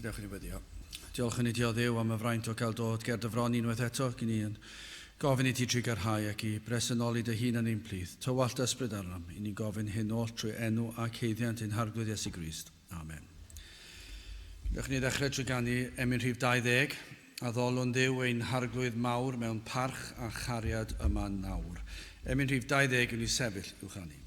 Dewch i ni weddio. Diolch yn i dio Dduw am y fraint o gael dod ger dy fron unwaith eto, gyn ni yn gofyn i ti tri garhau ac i bresynoli dy hun yn ein plith. Tywallt ysbryd arnam, i ni gofyn hyn oll trwy enw ac heiddiant ein harglwydd Iesu Grist. Amen. Dewch ni ddechrau trwy ganu emyn rhif 20, a ddolwn Dduw ein harglwydd mawr mewn parch a chariad yma nawr. Emyn rhif 20 yn ei sefyll i'w chanu.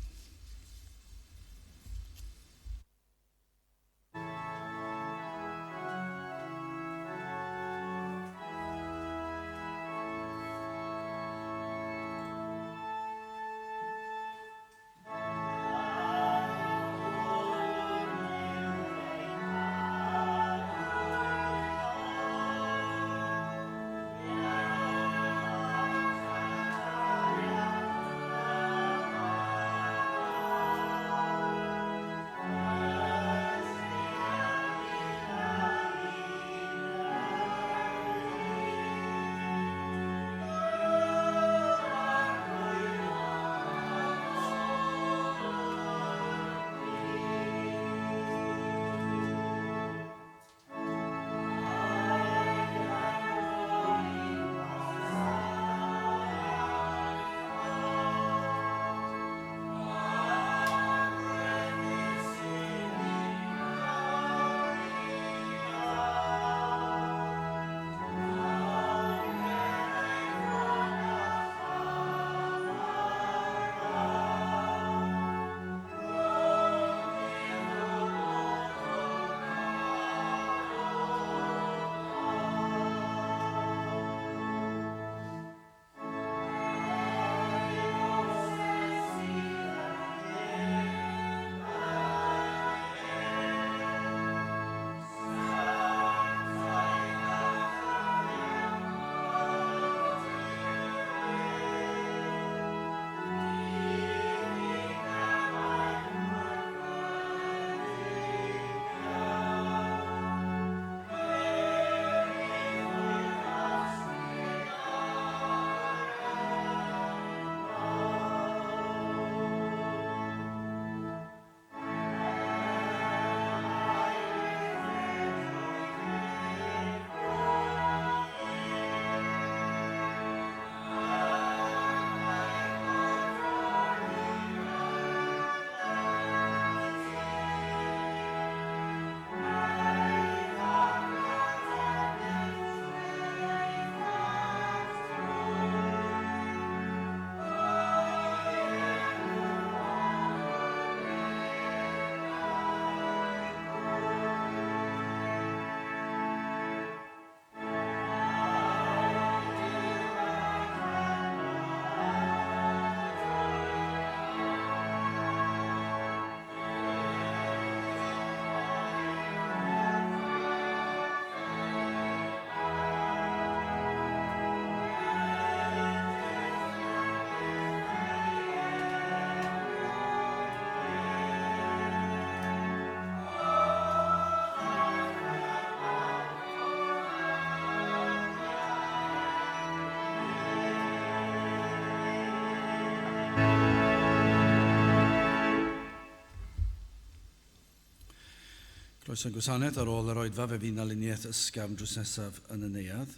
Croeso gwasanaeth ar ôl yr oedfa fe fydd na luniaeth ysgafn drws nesaf yn y neuadd.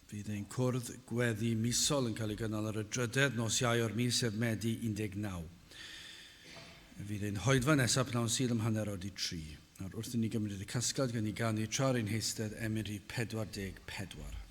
Fydd ein cwrdd gweddi misol yn cael ei gynnal ar y drydedd nos Iau o'r mis Medi 19. Fydd ein hoedfa nesaf pnawn sydd ym hanner oed i 3. Nawr wrth i ni gymryd y casgliad gan i ganu tra'r ein heistedd emyn rhif 44.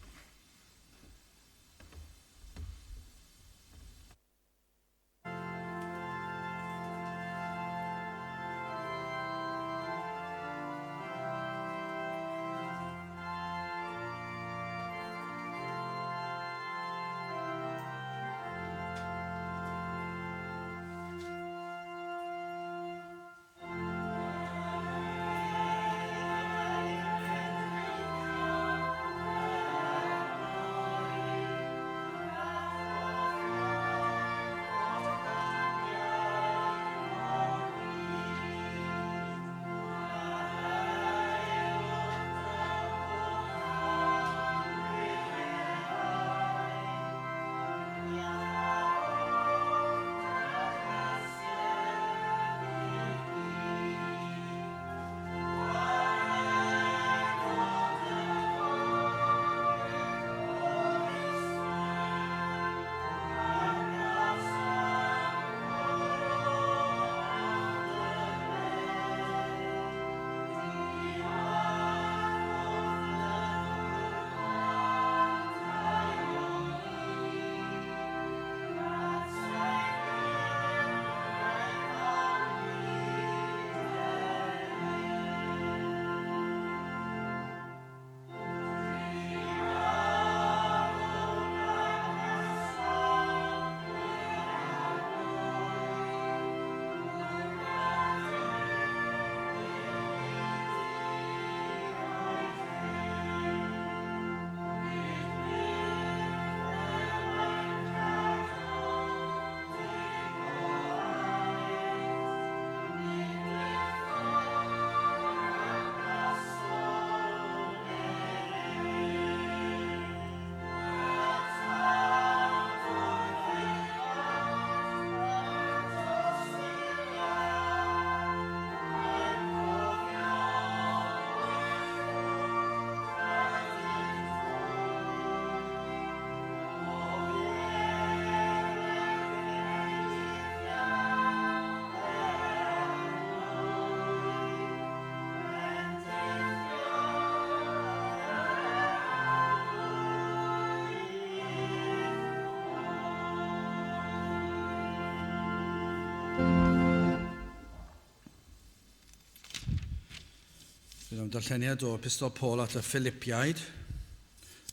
Mewn darlleniad o epistol Paul at y Philippiaid,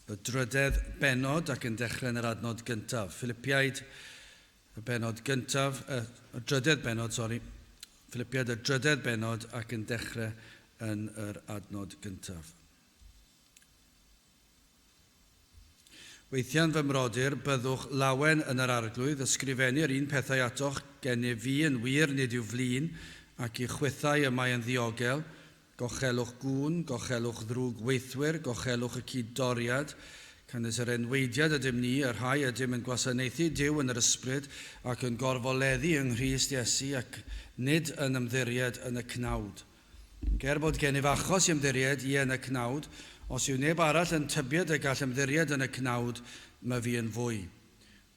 y drydedd benod ac yn dechrau yn yr adnod gyntaf. Philippiaid, y benod gyntaf, y drydedd benod, sori. Philippiaid, y drydedd benod ac yn dechrau yn yr adnod gyntaf. Weithiau'n fy mrodyr, byddwch lawen yn yr arglwydd, ysgrifennu'r un pethau atoch gennyf fi yn wir nid yw flin, ac i chwythau yma yn ddiogel, gochelwch gŵn, gochelwch ddrwg weithwyr, gochelwch y cyd-doriad, cynnes yr enweidiad ydym ni, yr rhai ydym yn gwasanaethu Duw yn yr ysbryd ac yn gorfoleddu yng Nghrist Iesu ac nid yn ymddiried yn y cnawd. Ger bod gennyf achos i ymddiried i yn y cnawd, os yw neb arall yn tybied y gall ymddiried yn y cnawd, mae fi yn fwy.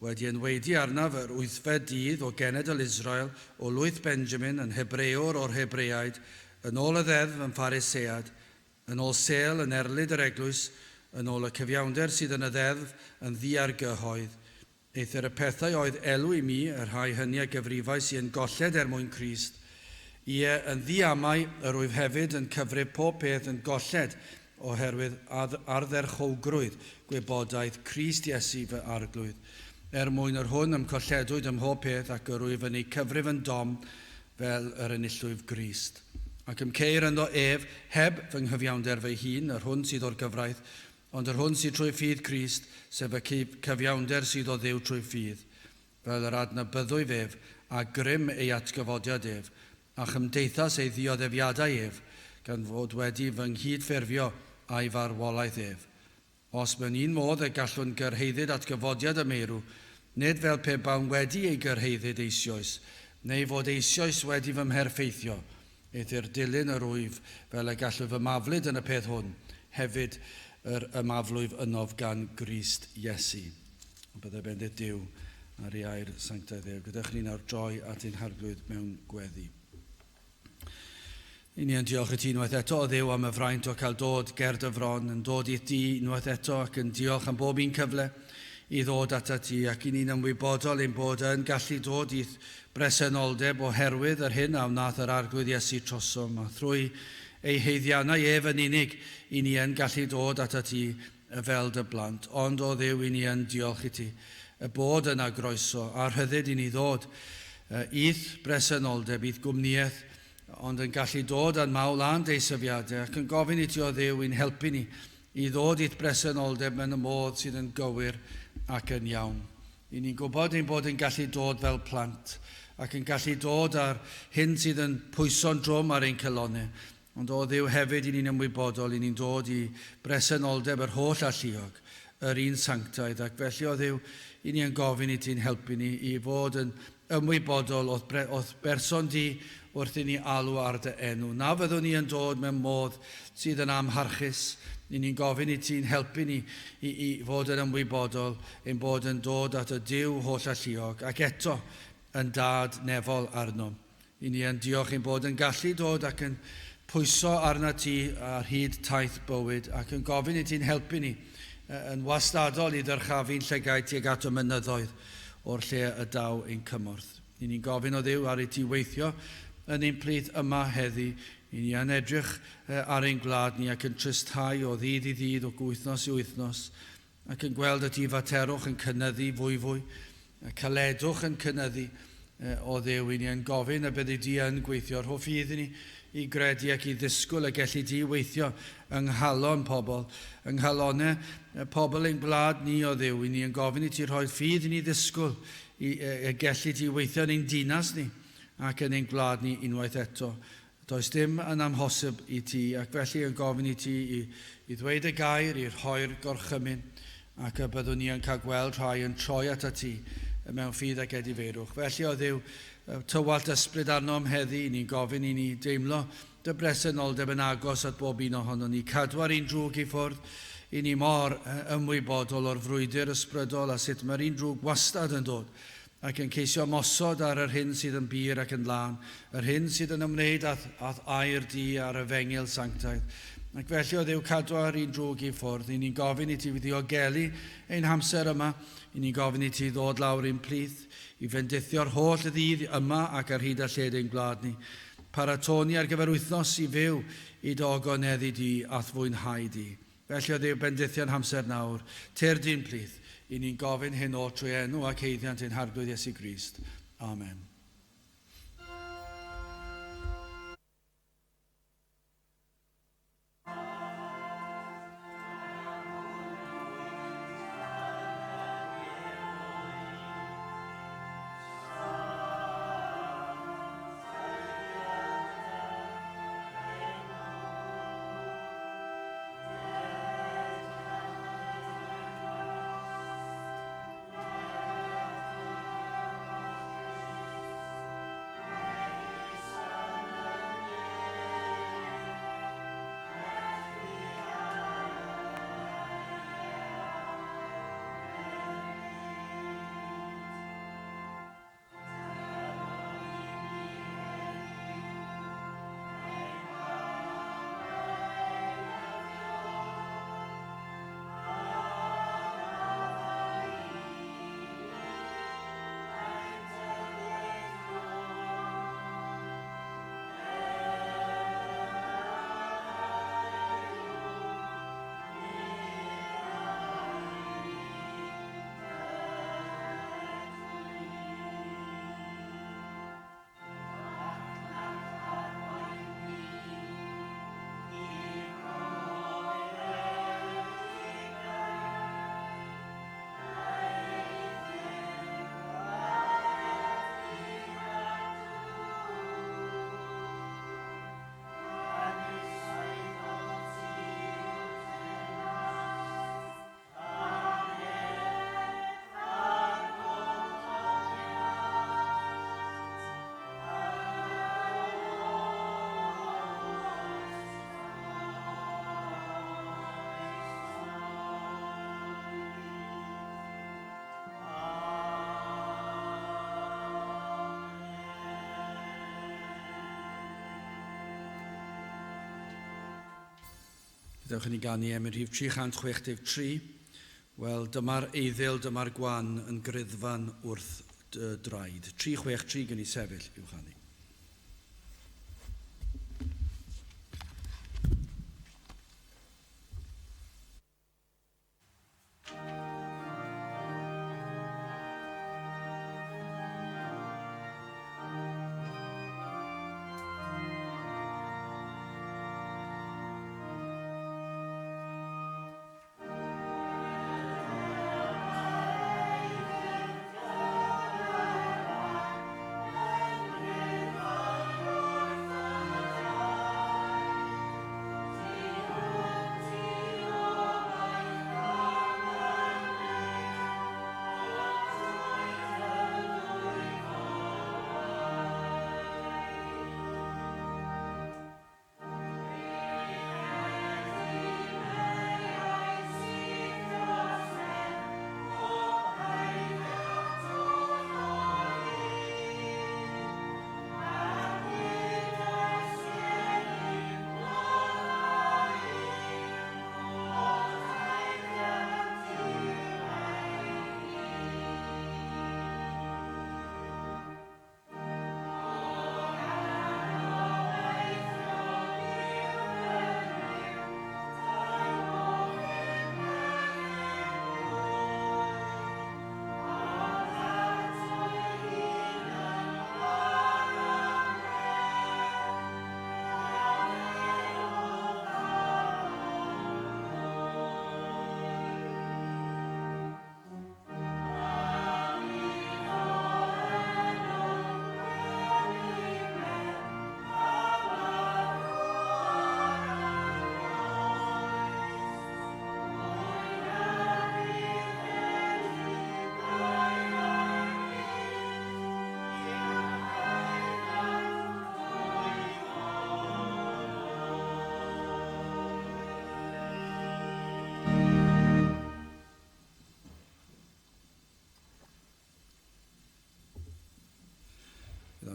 Wedi enweidi arnaf yr 8 dydd o genedl Israel, o lwyth Benjamin yn Hebrewr o'r Hebreaid, yn ôl y ddeddf yn Pharisead, yn ôl sel yn erlyd yr eglwys, yn ôl y cyfiawnder sydd yn y ddeddf yn ddiargyhoedd. Eithir y pethau oedd elw i mi, yr rhai hynny a gyfrifau sy'n golled mwyn Crist. Ie yn ddiamau yr wyf hefyd yn cyfrif pob peth yn golled, oherwydd ardderchowgrwydd gwybodaeth Crist Iesu fy arglwydd. Mwyn yr hwn ymcolledwyd ym mhob peth ac yr wyf yn ei cyfrif yn dom fel yr enillwyf Grist. Ac ceir ynddo ef heb fy nghyfiawnder fy hun, yr hwn sydd o'r gyfraith, ond yr hwn sydd trwy ffydd Crist, sef y cyfiawnder sydd o Dduw trwy ffydd, fel yr adnabyddwyf ef a grym ei atgyfodiad ef, a chymdeithas ei ddioddefiadau ef, gan fod wedi fy nghydffurfio a'i farwolaeth ef. Os mewn un modd y gallwn gyrhaeddyd atgyfodiad y meirw, nid fel pe bawn wedi ei gyrhaeddyd eisoes, neu fod eisoes wedi fy mherffeithio, eithir dilyn yr wyf fel y gallw fy maflyd yn y peth hwn, hefyd yr ymaflwyf ynof gan Grist Iesu. Byddai bendith Duw ar ei air sanctaidd ef. Gyda'ch ni nawr droi at ein harglwydd mewn gweddi. I ni yn diolch i ti unwaith eto o Dduw am y fraint o cael dod ger dy fron, yn dod i ti unwaith eto ac yn diolch am bob un cyfle i ddod ata ti ac i ni'n ymwybodol ein bod yn gallu dod i bresenoldeb oherwydd yr hyn a wnaeth yr arglwydd Iesu trosom a thrwy ei heiddiannau ef yn unig i ni yn gallu dod ata ti fel dy blant. Ond o Dduw i ni yn diolch i ti y bod yna groeso a rhyddid i ni ddod i'th bresenoldeb, i'th gwmniaeth, ond yn gallu dod yn mawl a'n deisyfiadau ac yn gofyn i ti o Dduw i'n helpu ni i ddod i'th bresenoldeb mewn y modd sydd yn gywir ac yn iawn. I ni'n gwybod ein bod yn gallu dod fel plant ac yn gallu dod ar hyn sydd yn pwyso'n drwm ar ein celonnau. Ond o Dduw hefyd i ni'n ymwybodol i ni'n dod i bresenoldeb yr holl alluog, yr un sanctaidd ac felly o Dduw i ni'n gofyn i ti'n helpu ni i fod yn ymwybodol oedd berson di wrth i ni alw ar dy enw. Na fyddwn ni yn dod mewn modd sydd yn amharchus, ni'n gofyn i ti'n helpu ni i fod yn ymwybodol ein bod yn dod at y Duw holl alluog ac eto yn dad nefol arno. I ni yn diolch ein bod yn gallu dod ac yn pwyso arna ti ar hyd taith bywyd ac yn gofyn i ti'n helpu ni yn wastadol i ddyrchafu'n llygau tuag at y mynyddoedd o'r lle y daw ein cymorth. I ni'n gofyn o Dduw ar ei ti weithio yn ein plith yma heddi, i ni yn edrych ar ein gwlad ni ac yn trysthau o ddydd i ddydd, o wythnos i wythnos, ac yn gweld y ti faterwch yn cynyddu fwy, y caledwch yn cynyddu o Dduw. I ni yn gofyn y byddi di yn gweithio, hoff iddyn ni i gredu ac i ddisgwyl y gellu di weithio yng nghalon pobl, yng nghalonau pobl ein gwlad ni o Dduw. I ni yn gofyn i ti rhoi ffydd i ni ddisgwyl i gellu di weithio yn ein dinas ni ac yn ein gwlad ni unwaith eto. Does dim yn amhosib i ti ac felly yn gofyn i ti i ddweud y gair, i'r rhoi'r gorchymyn ac y byddwn ni yn cael gweld rhai yn troi ata ti mewn ffydd ac edifeirwch. Felly o Dduw, tywalt ysbryd arnom heddi, ni'n gofyn i ni deimlo dy bresenoldeb yn agos at bob un ohono ni, cadw ar un drwg i ffwrdd, i ni mor ymwybodol o'r frwydr ysbrydol a sut mae'r un drwg wastad yn dod ac yn ceisio mosod ar yr hyn sydd yn bir ac yn lan, yr hyn sydd yn ymwneud at air di ar y fengil sanctaidd. Ac felly o Dduw cadw ar un drwg i ffwrdd, i ni'n gofyn i ti ddiogelu ein hamser yma, i ni'n gofyn i ti ddod lawr i'n plith, i fendithio'r holl ddydd yma ac ar hyd a lled ein gwlad ni. paratoni ar gyfer wythnos i fyw i dy ogoneddi di ath fwynhau di. Felly o Dduw bendithion hamser nawr, tyr di'n plith, i ni'n gofyn hyn o trwy enw ac heiddiant ein harglwydd Iesu Grist. Amen. Dewch i ni ganu am yr rhif 363. Wel, dyma'r eiddil, dyma'r gwan yn gryddfan wrth draed. 363 gen i sefyll i'w chanu.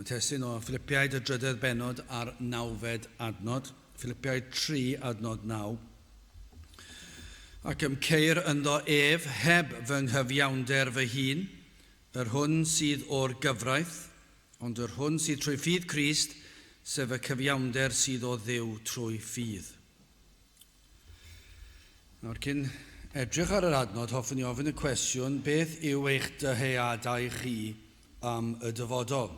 Testyn o Filipiaid y drydydd benod ar 9fed adnod, Filipiaid 3 adnod 9. Ac ceir ynddo ef heb fy nghyfiawnder fy hun, yr hwn sydd o'r gyfraith, ond yr hwn sydd trwy ffydd Crist sef y cyfiawnder sydd o Dduw trwy ffydd. Nawr, cyn edrych ar yr adnod, hoffwn i ofyn y cwestiwn, beth yw eich dyheadau chi am y dyfodol?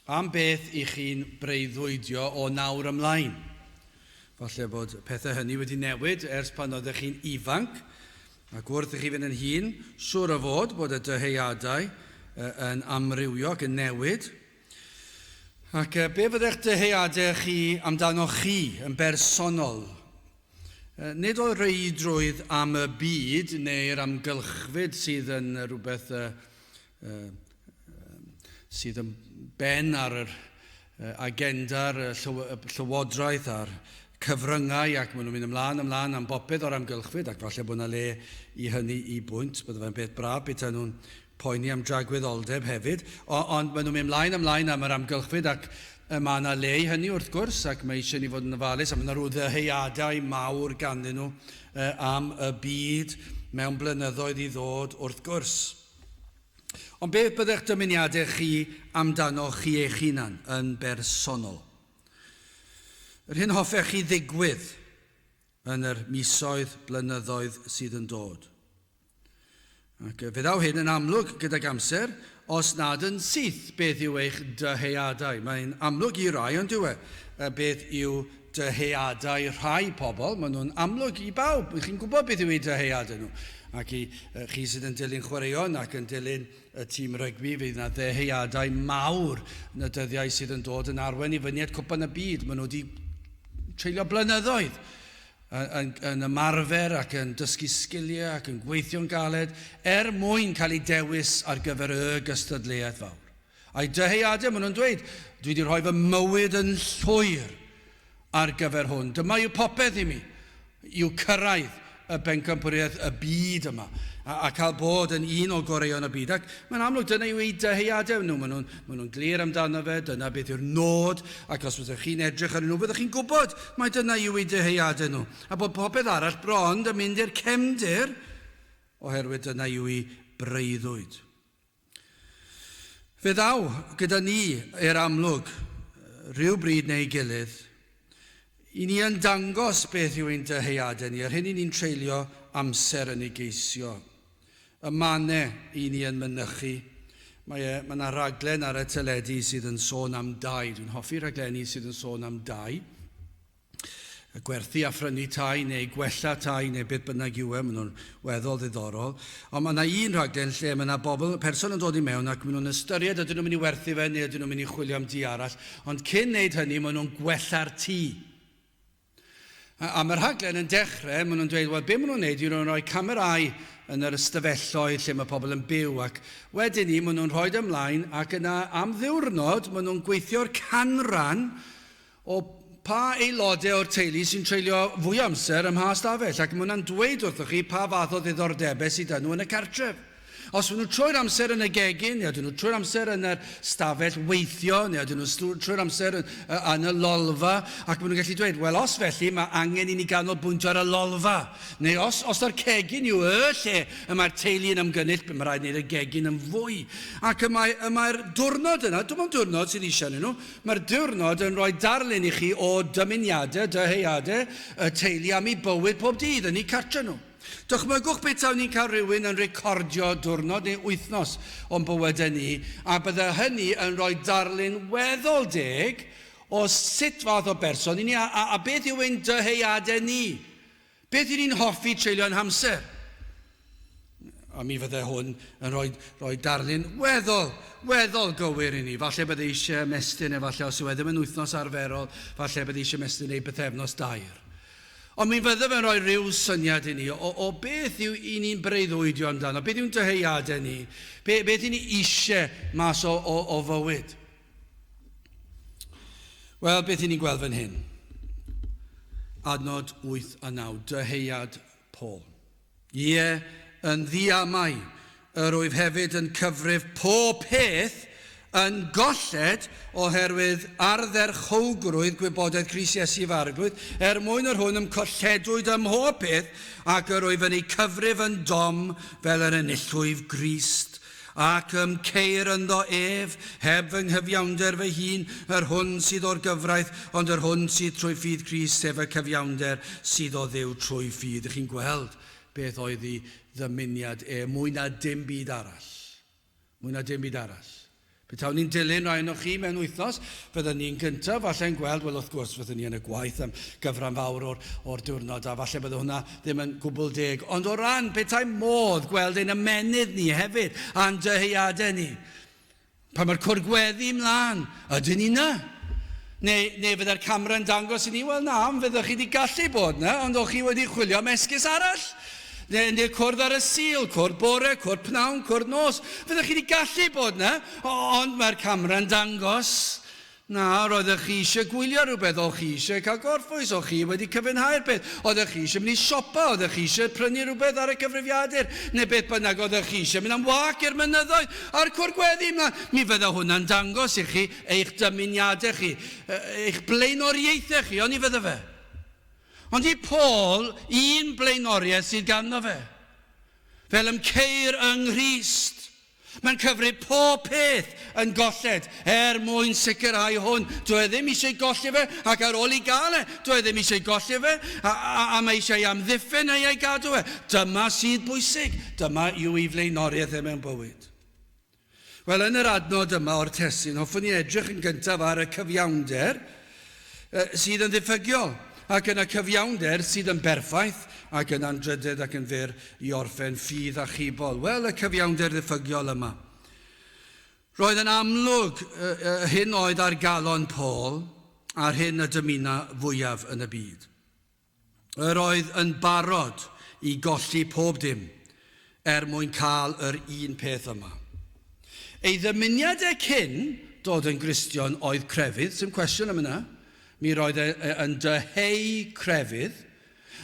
Am beth i chi'n breuddwydio o nawr ymlaen? Falle bod pethau hynny wedi newid ers pan oeddech chi'n ifanc, ac wrth i chi fynd yn hyn, siŵr o fod bod y dyheadau yn amrywio ac yn newid. Ac be fydda'ch dyheadau chi amdano chi yn bersonol? Nid o reidrwydd am y byd neu'r amgylchfyd sydd yn rhywbeth sydd yn ben ar yr agenda'r llywodraeth a'r cyfryngau ac maen nhw'n mynd ymlaen am bopeth o'r amgylchfyd ac falle bod yna le i hynny i bwynt, bydd fe'n beth braf beth nhw'n poeni am dragwyddoldeb hefyd, ond maen nhw'n mynd ymlaen am yr amgylchfyd ac mae yna le i hynny wrth gwrs ac mae eisiau ni fod yn ofalus a mae yna rhyw ddyheadau mawr ganddyn nhw am y byd mewn blynyddoedd i ddod wrth gwrs. Ond beth bydda'ch dymuniadau chi amdano chi eich hunan yn bersonol? Yr hyn hoffech chi ddigwydd yn yr misoedd blynyddoedd sydd yn dod. Ac fe ddaw hyn yn amlwg gydag amser, os nad yn syth beth yw eich dyheadau. Mae'n amlwg i rai, ond yw beth yw dyheadau rhai pobl. Maen nhw'n amlwg i bawb. Chi'n gwybod beth yw eu dyheadau nhw. Ac i chi sydd yn dilyn chwaraeon ac yn dilyn y tîm rygbi, fydd yna dyheadau mawr yn y dyddiau sydd yn dod yn arwain i fyny at cwpan y byd. Maen nhw wedi treulio blynyddoedd yn ymarfer ac yn dysgu sgiliau ac yn gweithio'n galed mwyn cael ei dewis ar gyfer y gystadleuaeth fawr. A'i dyheadau, maen nhw'n dweud, dwi wedi rhoi fy mywyd yn llwyr ar gyfer hwn. Dyma yw popeth i mi, yw cyrraedd y bencampwriaeth y byd yma a cael bod yn un o goreion y byd. Ac mae'n amlwg dyna yw eu dyheadau nhw. Maen nhw'n glir amdano fe, dyna beth yw'r nod, ac os byddwch chi'n edrych ar nhw, byddwch chi'n gwybod mae dyna yw eu dyheadau nhw. A bod popeth arall bron yn mynd i'r cefndir, oherwydd dyna yw eu breuddwyd. Fe ddaw gyda ni i'r amlwg, rhyw bryd neu gilydd, i ni yn dangos beth yw ein dyheadau ni, ar hyn i ni'n treulio amser yn ei geisio. Y mannau i ni yn mynychu. Mae yna raglen ar y teledu sydd yn sôn am dai. Dwi'n hoffi raglenni sydd yn sôn am dai. Gwerthu a phrynu tai neu gwella tai neu beth bynnag yw maen nhw'n weddol ddiddorol. Ond mae yna un rhaglen lle mae yna person yn dod i mewn ac maen nhw'n ystyried ydyn nhw'n mynd i werthu fe neu ydyn nhw'n mynd i chwilio am di arall. Ond cyn wneud hynny, maen nhw'n gwella'r tŷ. A mae'r rhaglen yn dechrau, maen nhw'n dweud, wel, be maen nhw'n gwneud yw nhw'n rhoi camerau yn yr ystafelloedd lle mae pobl yn byw ac wedyn ni maen nhw'n rhoi ymlaen ac yna am ddiwrnod maen nhw'n gweithio'r canran o pa aelodau o'r teulu sy'n treulio fwy amser ym mha stafell ac maen nhw'n dweud wrthoch chi pa fath o ddiddordebau sydd nhw yn y cartref. Os maen nhw trwy'r amser yn y gegin, neu ydyn nhw trwy'r amser yn y stafell weithio, neu ydyn nhw trwy'r amser yn y lolfa, ac maen nhw'n gallu dweud, wel, os felly mae angen i ni ganolbwyntio ar y lolfa, neu os o'r cegin yw lle y mae'r teulu yn ymgynnull, mae'n rhaid wneud y gegin yn fwy. Ac mae'r diwrnod yna, dim ond diwrnod sydd eisiau nhw, mae'r diwrnod yn rhoi darlun i chi o dymuniadau, dyheadau, y teulu am ei bywyd pob dydd yn ei cartre nhw. Dychmygwch beth taw ni'n cael rhywun yn recordio diwrnod neu wythnos o'n bywydau ni, a bydde hynny yn rhoi darlun weddol deg o sut fath o berson i ni, a beth yw ein dyheadau ni. Beth yw ni'n hoffi treulio'n hamser? A mi fydde hwn yn rhoi darlun weddol gywir i ni. Falle bydde eisiau mestyn, neu falle os yw ddim yn wythnos arferol, falle bydde eisiau mestyn neu bythefnos dair. Ond mi fydde fe'n rhoi rhyw syniad i ni o beth yw i ni'n breuddwydio amdano, beth yw'n dyheadau ni, beth yw ni eisiau mas o fywyd. Wel, beth yw ni'n gweld fan hyn? Adnod 8 a 9, dyhead Paul. Ie, yn ddiamau, yr wyf hefyd yn cyfrif pob peth yn golled oherwydd ardderchowgrwydd gwybodaeth Crist Iesu farglwydd, mwyn yr hwn ymcolledwyd ym mhob peth ac yr wyf yn ei cyfrif yn dom fel yr enillwyf Grist. Ac ceir ynddo ef, heb fy nghyfiawnder fy hun, hwn sydd o'r gyfraith, ond hwn sydd trwy ffydd Crist, sef y cyfiawnder sydd o Dduw trwy ffydd. Ych chi'n gweld beth oedd ei ddymuniad mwy na dim byd arall. Mwy na dim byd arall. Petawn ni'n dilyn rhain o chi mewn wythnos, byddwn ni'n gyntaf, falle'n gweld, wel wrth gwrs, byddwn ni yn y gwaith am gyfran fawr o'r diwrnod, a falle bydd hwnna ddim yn gwbl deg. Ond o ran, petai'n modd gweld ein ymenydd ni hefyd, a'n dyheuadau ni. Pan mae'r cwrgweddi mlaen, ydyn ni na? Neu fydda'r camera'n dangos i ni, wel na, fyddwch chi wedi gallu bod na, ond o'ch chi wedi chwilio am esgus arall. Neu cwrdd ar y sil, cwrdd bore, cwrdd pnawn, cwrdd nos. Fyddwch chi wedi gallu bod na, ond mae'r camera'n dangos. Na, roeddech chi eisiau gwylio rhywbeth, o'ch chi eisiau cael gorffwys, o'ch chi wedi cyfynhau'r beth. Oeddech chi eisiau mynd i siopa, oeddech chi eisiau prynu rhywbeth ar y cyfrifiadur, neu beth bynnag oeddech chi eisiau mynd am wac i'r mynyddoedd a'r cwrgweddi mlaen. Mi fydda hwnna'n dangos i chi eich dymuniadau chi, eich blaenoriaethau chi, ond i fydda fe. Ond i Paul, un blaenoriaeth sydd ganddo fe. Fel ceir yng Nghrist. Mae'n cyfri pob peth yn golled mwyn sicrhau hwn. Dwi ddim eisiau golli fe, ac ar ôl i gael dwi ddim eisiau golli fe, a mae eisiau amddiffyn ei gadw fe. Dyma sydd bwysig. Dyma yw ei flaenoriaeth mewn bywyd. Wel, yn yr adnod yma o'r testun, hoffwn ni edrych yn gyntaf ar y cyfiawnder sydd yn ddiffygiol. Ac yn y cyfiawnder sydd yn berffaith, ac yn andrydydd ac yn fyr i orffen ffydd a chybol. Wel, y cyfiawnder ddiffygiol yma. Roedd yn amlwg hyn oedd ar galon Paul, a'r hyn y dymuno fwyaf yn y byd. Yr oedd yn barod i golli pob dim, mwyn cael yr un peth yma. Ei ddymuniadau cyn dod yn Gristion oedd crefydd, sy'n cwestiwn am yna. Mi roedd yn dyheu crefydd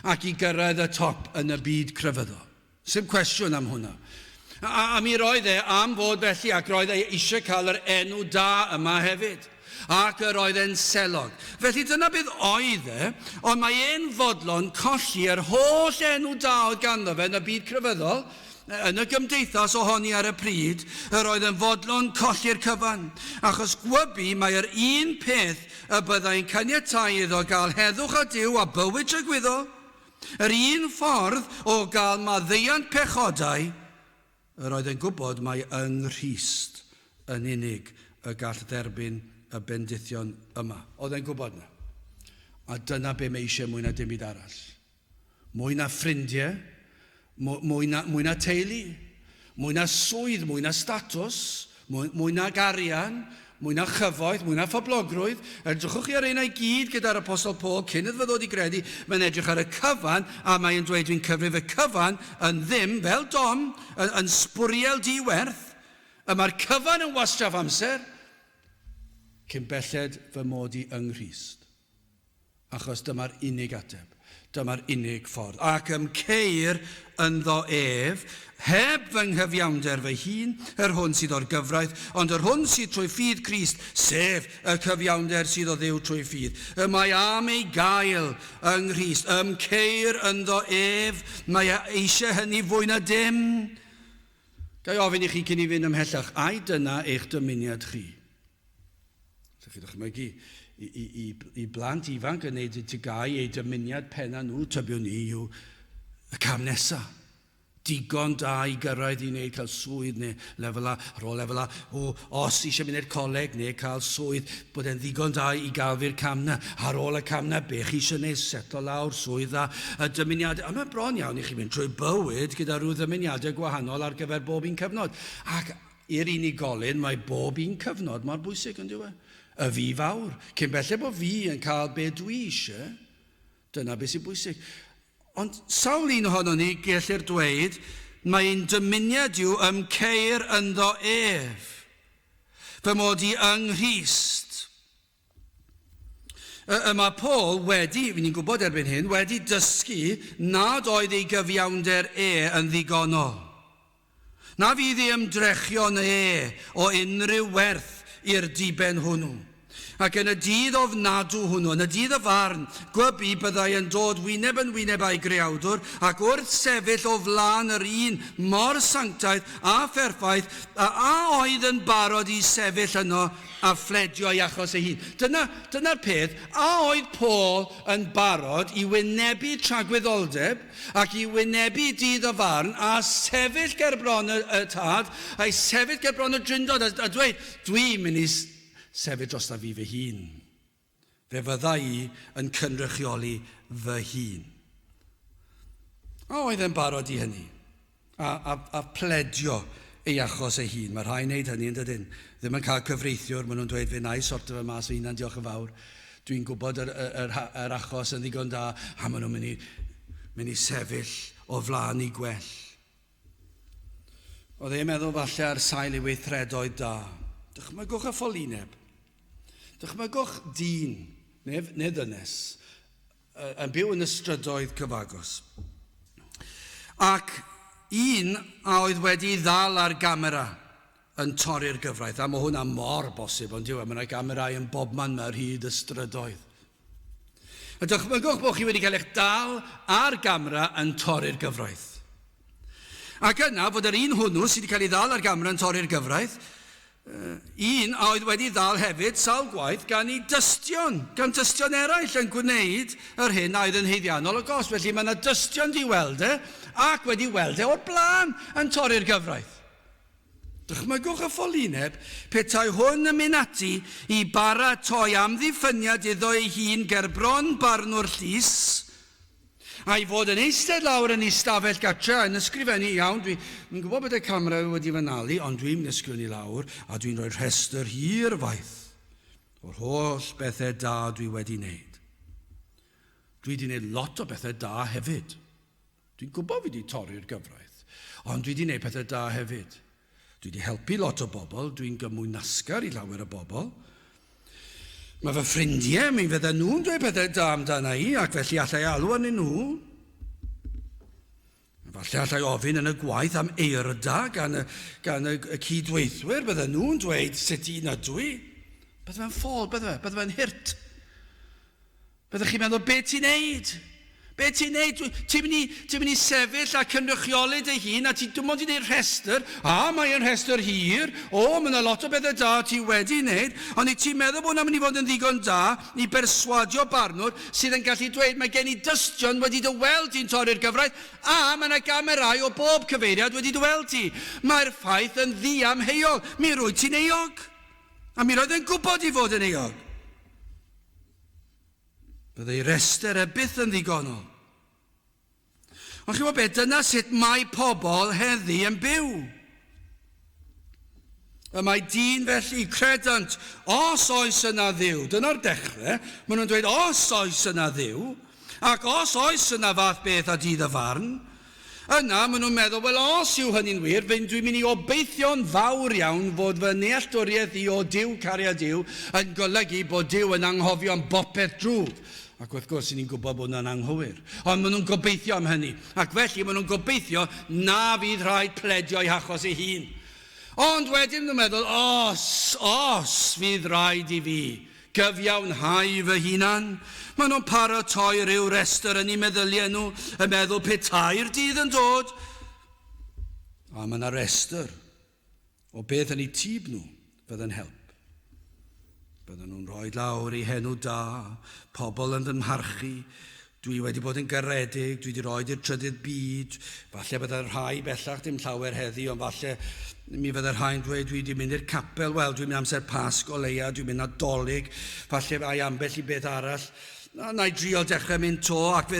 ac i gyrraedd y top yn y byd crefyddol. Sym cwestiwn am hwnna. A mi roedd am fod felly ac roedd eisiau cael yr enw da yma hefyd. Ac roedd e'n selog. Felly dyna beth oedd ond mae e'n fodlon colli'r holl enw da oedd ganddo fe yn y byd crefyddol, yn y gymdeithas ohoni ar y pryd, roedd yn fodlon colli'r cyfan. Achos gwybi mae'r un peth y byddai'n caniatáu iddo gael heddwch a Duw a bywyd tragwyddol, yr un ffordd o gael maddeuant pechodau, roedd yn gwybod mae yng Nghrist yn unig y gall dderbyn y bendithion yma. Oedd e'n gwybod na. A dyna be mae eisiau mwy na dim byd arall. Mwy na ffrindiau, mwy na teulu, mwy na swydd, mwy na statws, mwy na garian, mwy na chyfoeth, mwy na phoblogrwydd. Edrychwch chi ar ein ei gyd gyda'r Apostol Paul cyn iddo fe ddod i gredu. Mae'n edrych ar y cyfan, a mae'n dweud dwi'n cyfrif y cyfan yn ddim, fel Dom, yn sbwriel diwerth. Mae'r cyfan yn wastraff amser cyn belled fy mod i yng Nghrist. Achos dyma'r unig ateb. Dyma'r unig ffordd. Ac ceir ynddo ef, heb fy nghyfiawnder fy hun, hwn sydd o'r gyfraith, ond hwn sydd trwy ffydd Crist, sef y cyfiawnder sydd o Dduw trwy ffydd. Mae am ei gael yng Nghrist, ceir ynddo ef, mae eisiau hynny fwy na dim. Gai ofyn i chi cyn i fynd ymhellach, ai dyna eich dymuniad chi? Ydych chi'n dychmygu i blant ifanc yn neud i tygau ei dymuniad penna nhw, tybiwn ni yw y cam nesa. Digon da i gyrraedd i wneud cael swydd neu lefel a, ar ôl lefel a, os eisiau mynd i'r coleg neu cael swydd, bod e'n ddigon da i gael fi'r cam na. Ar ôl y cam na, be chi eisiau neud, setlo lawr swydd a dymuniadau. A mae'n bron iawn i chi mynd trwy bywyd gyda rhyw dymuniadau gwahanol ar gyfer bob un cyfnod. Ac i'r unigolyn, mae bob un cyfnod mor bwysig yn diwedd. Y fi fawr. Cyn belled bod fi yn cael be dwi eisiau, dyna beth sy'n bwysig. Ond sawl un ohono ni gellir dweud, mae'n dymuniad yw ceir ynddo ef. Fy mod i yng Nghrist. Mae Paul wedi, fi'n ni'n gwybod erbyn hyn, wedi dysgu nad oedd ei gyfiawnder yn ddigonol. Na fydd ei ymdrechion o unrhyw werth i'r diben hwnnw. Ac yn y dydd ofnadw hwnnw, yn y dydd y farn, gwybi byddai yn dod wyneb yn wyneb â'i greawdwr, ac wrth sefyll o flaen yr un mor sanctaidd a pherffaith, a oedd yn barod i sefyll yno a phledio i achos ei hun. Dyna'r peth, a oedd Paul yn barod i wynebu tragwyddoldeb ac i wynebu dydd y farn a sefyll gerbron y tad, a'i sefyll gerbron y drindod a dweud, dwi'n mynd i sefyll dros fi fy hun. Fe fydda i yn cynrychioli fy hun. A oedd e'n barod i hynny. A pledio ei achos ei hun. Mae rhai'n neud hynny yn dydyn. Ddim yn cael cyfreithiwr, maen nhw'n dweud fe na i sorto fe mas fy hunan, diolch yn fawr. Dwi'n gwybod yr achos yn ddigon da, a maen nhw'n mynd i sefyll o flaen i gwell. Oedd e'n meddwl falle ar sail i weithredoedd da. Dychmygwch y ffolineb. Dychmygwch dyn, neu ddynes, yn byw yn y strydoedd cyfagos. Ac un a oedd wedi ddal ar gamera yn torri'r gyfraith. A mae hwnna mor bosib, ond diw, mae yna gamerau yn bobman ar hyd y strydoedd. A dychmygwch bod chi wedi cael eich dal ar gamera yn torri'r gyfraith. Ac yna, fod yr un hwnnw sydd wedi cael ei ddal ar gamera yn torri'r gyfraith, un a oedd wedi ddal hefyd sawl gwaith gan dystion eraill yn gwneud yr hyn a oedd yn haeddiannol o gos. Felly mae yna dystion di weld ac wedi weld o'r blaen yn torri'r gyfraith. Dychmygwch y ffolineb, petai hwn yn mynd ati i baratoi am ddiffyniad iddo ei hun gerbron barnwr llys, a i fod yn eistedd lawr yn ei stafell gartre yn ysgrifennu iawn. Dwi'n gwybod bod y camera wedi fynalu, ond dwi'n mynd ysgrifennu lawr a dwi'n rhoi rhestr hir faith o'r holl bethau da dwi wedi wneud. Dwi wedi wneud lot o bethau da hefyd. Dwi'n gwybod fi wedi torri'r gyfraith, ond dwi wedi wneud pethau da hefyd. Dwi wedi helpu lot o bobl, dwi'n gymwynasgar i lawer o bobl. Mae fy ffrindiau, mi fydda nhw'n dweud pethau da amdana i, ac felly allai alw arnyn nhw. Falle allai ofyn yn y gwaith am eirda gan y cydweithwyr, bydda nhw'n dweud sut un ydw i. Bydda fe'n ffôl, bydda fe'n hirt. Byddwch chi'n meddwl, be ti'n neud? Be ti'n neud? Ti'n mynd i sefyll a cynrychioli dy hun, a ti'n mynd i wneud rhestr, a mae'n rhestr hir, mae yna lot o bethau da ti wedi wneud, ond ti'n meddwl bod hwnna'n mynd i fod yn ddigon da i berswadio barnwr sydd yn gallu dweud mae gen i dystion wedi dyweld ti'n torri'r gyfraith, a mae yna gamerau o bob cyfeiriad wedi dyweld ti. Mae'r ffaith yn ddiamheuol. Mi rwyt ti'n eog, a mi roedd yn gwybod i fod yn eog. Byddai rester byth yn ddigonol. Ond chi'n gwybod beth, dyna sut mae pobl heddi yn byw. Y mae dyn felly credant, os oes yna Dduw, dyna'r dechrau, maen nhw'n dweud os oes yna Dduw, ac os oes yna fath beth a dydd y farn, yna maen nhw'n meddwl, wel os yw hynny'n wir, dwi'n mynd i obeithio'n fawr iawn fod fy nealltwriaeth i o Duw cariad Duw yn golygu bod Duw yn anghofio am bopeth drwg. Ac wrth gwrs, ni'n gwybod bod hwnna'n anghywir. Ond maen nhw'n gobeithio am hynny. Ac felly maen nhw'n gobeithio na fydd rhaid pledio i achos ei hun. Ond wedyn nhw'n meddwl, os fydd rhaid i fi gyfiawnhau fy hunan, maen nhw'n paratoi rhyw restr yn eu meddyliau nhw, yn meddwl petai'r dydd yn dod. A mae yna restr o beth yn eu tîb nhw fydda'n help. Bydden nhw'n rhoi lawr i henw da, pobl yn ddymharchu, dwi wedi bod yn garedig, dwi wedi rhoi i'r trydydd byd, falle bydda'r rhai bellach dim llawer heddi, ond falle mi fydda'r rhai'n dweud dwi wedi mynd i'r capel, wel dwi'n mynd amser Pasg o leia, dwi'n mynd Nadolig, falle ai ambell i beth arall. Na i drio dechrau mynd to, ac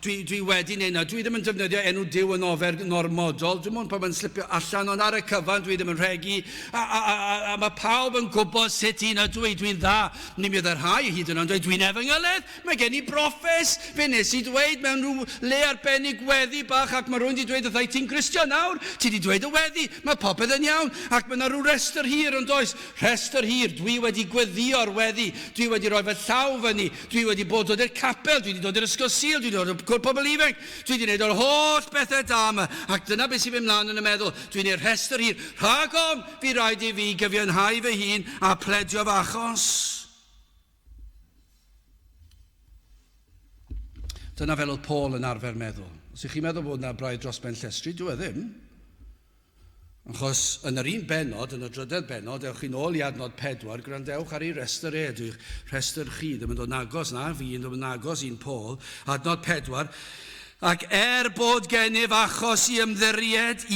dwi wedi wneud na. Dwi ddim yn defnyddio enw Duw yn ofer normodol. Dwi'n mwyn pan mae'n slipio allan, ond ar y cyfan dwi ddim yn rhegi. A mae pawb yn gwybod sut un ydw i. Dwi'n dda. Ni mi oedd yr rhai hyd yn ond dweud, dwi'n efengylaeth. Mae gen i broffes. Fe nes i dweud mewn rhyw le arbennig weddi bach, ac mae rhywun wedi dweud, ydw ti'n Gristion nawr? Ti wedi dweud y weddi. Mae popeth yn iawn. Ac mae yna rhyw restr hir yn does. Restr hir. Dwi wedi gweddio'r weddi. Dwi wedi rhoi fy llaw fyny. Dwi wedi bod dod i'r capel, dwi wedi dod i'r ysgol Sul, dwi wedi dod i'r cwrdd pobl ifanc, dwi wedi gwneud o'r holl bethau da yma, ac dyna beth sy'n mynd mlaen yn y meddwl, dwi'n gwneud rhestr hir, rhagom fi rhaid i fi gyfiawnhau fy hun a pledio fy achos. Dyna fel oedd Paul yn arfer meddwl. Os ych chi'n meddwl bod yna braidd dros ben llestri, dwi ddim. Achos yn yr un benod, yn y drydydd benod, ewch chi'n ôl i adnod 4, gwrandewch ar ei restr restr chi, ddim yn dod agos na, fi yn dod yn agos i'n Paul, adnod 4, ac bod gennyf achos i ymddiried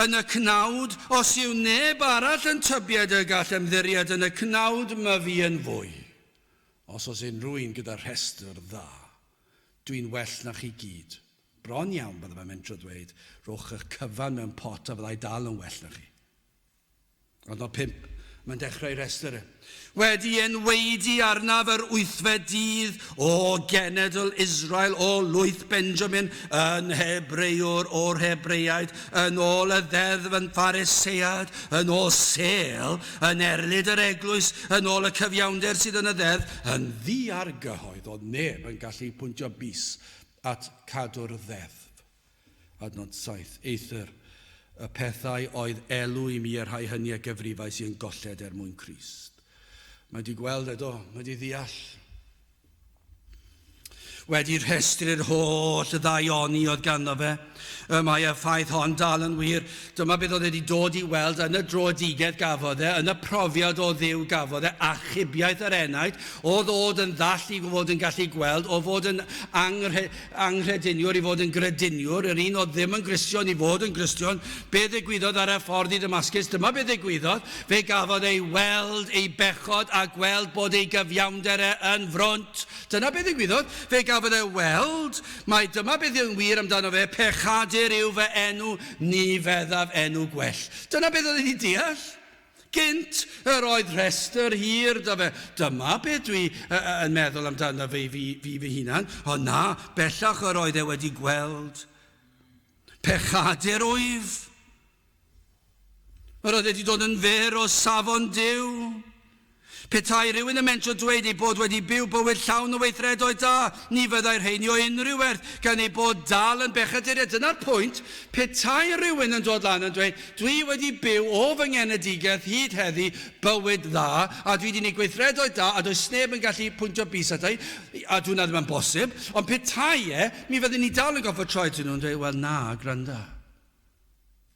yn y cnawd, os yw neb arall yn tybied y gall ymddiried yn y cnawd, mae fi yn fwy. Os oes unrhyw un gyda rhestr dda, dwi'n well na chi gyd. Bron iawn bydde fe'n mynd trwy dweud, rhowch eich cyfan mewn pot a fyddai dal yn well na chi. Ond o 5, mae'n dechrau restr. Wedi enweidi arnaf yr 8fed dydd o genedl Israel, o lwyth Benjamin, yn Hebrewr o'r Hebreaid, yn ôl y ddeddf yn Phariseiad, yn ôl Sel, yn erlyd yr eglwys, yn ôl y cyfiawnder sydd yn y ddeddf, yn ddiargyhoedd o neb yn gallu pwyntio bys at cadw'r ddeddf. Adnod 7, eithir, y pethau oedd elw i mi ar rhai hynny a gyfrifau sy'n golled mwyn Crist. Mae di gweld edo, mae di ddeall. Wedi rhestru'r holl ddaioni oedd ganddo fe. Mae y ffaith hon dal yn wir. Dyma beth oedd wedi dod i weld yn y drodigedd gafodd e, yn y profiad o Dduw gafodd e, achubiaeth yr enaid, o ddod yn ddall i fod yn gallu gweld, o fod yn anghrediniwr i fod yn grediniwr, yr un o ddim yn Gristion i fod yn Gristion. Be ddigwyddodd ar y ffordd i Damascus? Dyma be ddigwyddodd. Fe gafodd ei weld, ei bechod, a gweld bod ei gyfiawnder yn front. Dyna be ddigwyddodd. Fe gafodd ei weld, mae dyma beth yw'n wir amdano fe, pechadur yw fy enw, ni feddaf enw gwell. Dyna beth oedd wedi deall. Gynt yr oedd restr hir da fe. Dyma beth dwi yn meddwl amdano fe fi fy hunan. Ond na, bellach yr oedd e wedi gweld. Pechadur wyf. Yr oedd wedi dod yn fer o safon Duw. Petai rhywun yn mentio dweud ei bod wedi byw bywyd llawn o weithredoedd da, ni fyddai'r rheini o unrhyw werth, gan ei bod dal yn bechaduriaid. Dyna'r pwynt. Petai rhywun yn dod lan yn dweud, dwi wedi byw o fy ngenedigaeth hyd heddi bywyd dda, a dwi wedi gwneud gweithredoedd da, a does neb yn gallu pwyntio bys at ei, a dwi'n ddim yn bosib, ond petai mi fyddwn ni dal yn goffo troi at nhw'n dweud, wel na, granda,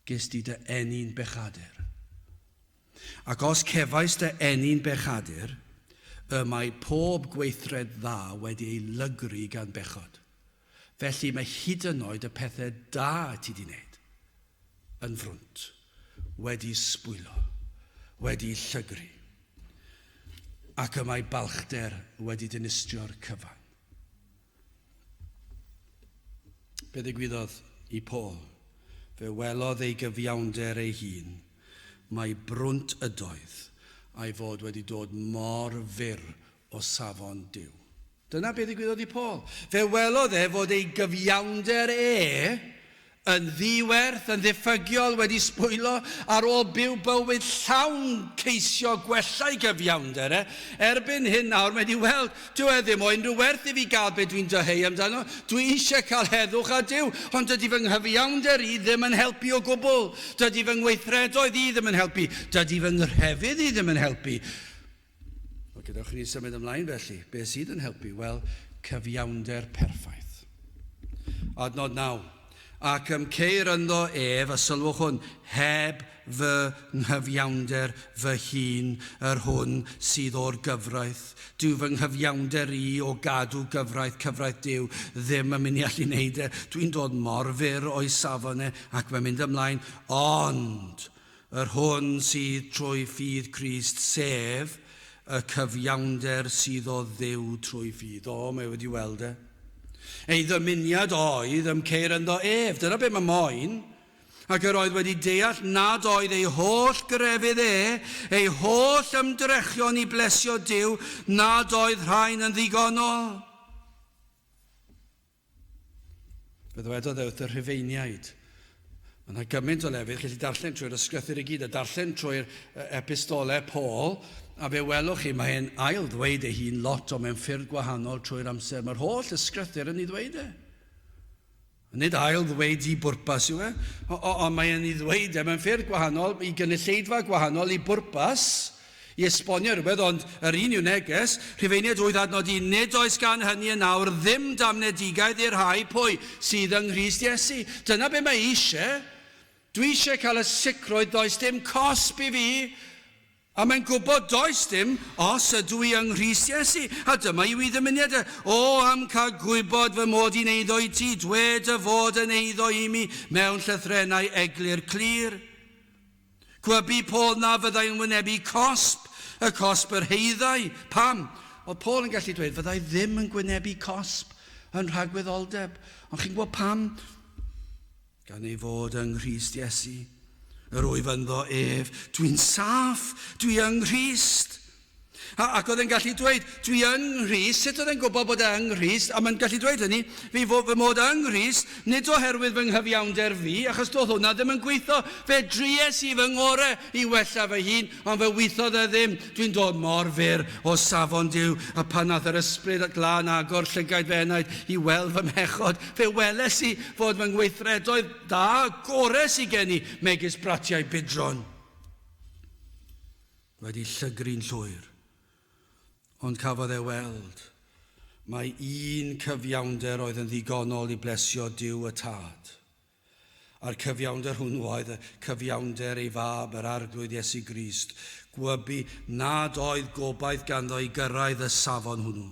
ges di dy enni'n bechadur. Ac os cefais dy enni'n bechadur, mae pob gweithred dda wedi ei lygru gan bechod. Felly mae hyd yn oed y pethau da ti di wneud yn frwnt, wedi sbwylo, wedi llygru. Ac y mae balchder wedi dinistio'r cyfan. Be ddigwyddodd i Paul? Fe welodd ei gyfiawnder ei hun, mae brwnt ydoedd a'i fod wedi dod mor fyr o safon Duw. Dyna beth ddigwyddodd i Paul. Fe welodd fod ei gyfiawnder yn ddiwerth, yn ddiffygiol, wedi sbwylo ar ôl byw bywyd llawn ceisio gwellai gyfiawnder erbyn hyn nawr wedi weld, dwi ddim o unrhyw werth i fi gael beth dwi'n dyheu amdano. Dwi eisiau cael heddwch a Duw, ond dydy fy nghyfiawnder i ddim yn helpu o gwbl. Dydy fy ngweithredoedd i ddim yn helpu. Dydy fy nghrefydd i ddim yn helpu. Gadewch ni symud ymlaen felly. Be sydd yn helpu? Wel, cyfiawnder perffaith. Adnod 9. Ac ymceir ynddo fy sylwch hwn, heb fy nghyfiawnder fy hun, yr hwn sydd o'r gyfraith. Dyw fy nghyfiawnder i o gadw cyfraith Duw, ddim yn mynd i allu wneud Dwi'n dod mor fyr o'i safon ac mae'n mynd ymlaen. Ond yr hwn sydd trwy ffydd Crist, sef y cyfiawnder sydd o Dduw trwy ffydd. Mae wedi weld Ei ddymuniad oedd ymceir ynddo Dyna be mae moyn. Ac yr oedd wedi deall nad oedd ei holl grefydd ei holl ymdrechion i blesio Duw, nad oedd rhain yn ddigonol. Fe ddwedodd wrth y Rhufeiniaid. Mae yna gymaint o lefydd, chi'n darllen trwy'r ysgrythur i gyd, a darllen trwy'r epistolau Paul, a fe welwch chi, mae'n ail ddweud ei hun lot o mewn ffyrdd gwahanol trwy'r amser. Mae'r holl ysgrythur yn ei ddweud Nid ail ddweud i bwrpas yw ond mae'n ei ddweud mewn ffyrdd gwahanol, i gynulleidfa gwahanol, i bwrpas, I esbonio rhywbeth, ond yr un yw neges, Rhufeiniad 8 adnod 1, nid oes gan hynny yn nawr ddim damnedigaeth i'r rhai pwy sydd yng Nghrist Iesu. Dyna be mae eisiau. Dwi eisiau cael y sicrwydd does dim cosb i fi, a mae'n gwybod does dim os ydw i yng Nghrist Iesu. A dyma yw I ddymuniad. O am cael gwybod fy mod i'n eiddo I ti, dwed y fod yn eiddo I mi mewn llythrennau eglur clir. Gwybu Paul na fyddai'n wynebu cosb, y cosb yr heiddau. Pam? Oedd Paul yn gallu dweud, fyddai ddim yn gwynebu cosb yn rhagwyddoldeb. Ond chi'n gwybod pam? Gan ei fod yng Nghrist Iesu. Yr wyf ynddo ef, dwi'n saff, dwi yng Nghrist. Ac oedd e'n gallu dweud, dwi yng Nghrist, sut oedd e'n gwybod bod yng Nghrist, a mae'n gallu dweud hynny, fi fod fy mod yng Nghrist, nid oherwydd fy nghyfiawnder fi, achos doedd hwnna ddim yn gweithio. Fe dries I fy ngorau I wella fy hun, ond fe weithodd e ddim. Dwi'n dod mor fyr o safon Duw, a pan nath yr ysbryd glân agor llygaid fy enaid I weld fy mechod, fe weles I fod fy ngweithredoedd da, gores I gen I, megis bratiau bydron. Wedi llygru'n llwyr. Ond cafodd e weld, mae un cyfiawnder oedd yn ddigonol I blesio Duw y Tad. A'r cyfiawnder hwnnw oedd y cyfiawnder ei fab, yr arglwydd Iesu Grist, gwybu nad oedd gobaith ganddo I gyrraedd y safon hwnnw.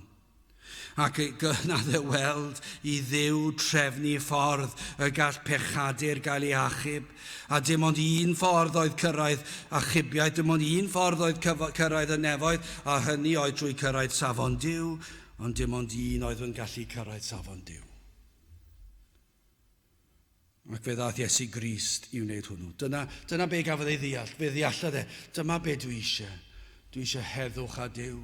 Ac nath e weld I Dduw trefnu ffordd y gall pechadur gael ei achub, a dim ond un ffordd oedd cyrraedd achubiaeth, dim ond un ffordd oedd cyrraedd y nefoedd, a hynny oedd drwy cyrraedd safon Duw, ond dim ond un oedd yn gallu cyrraedd safon Duw. Ac fe ddath Iesu Grist I wneud hwnnw. Dyna be gafodd ei ddeall. Fe ddeallodd e. Dyma be dwi eisiau. Dwi eisiau heddwch a Duw.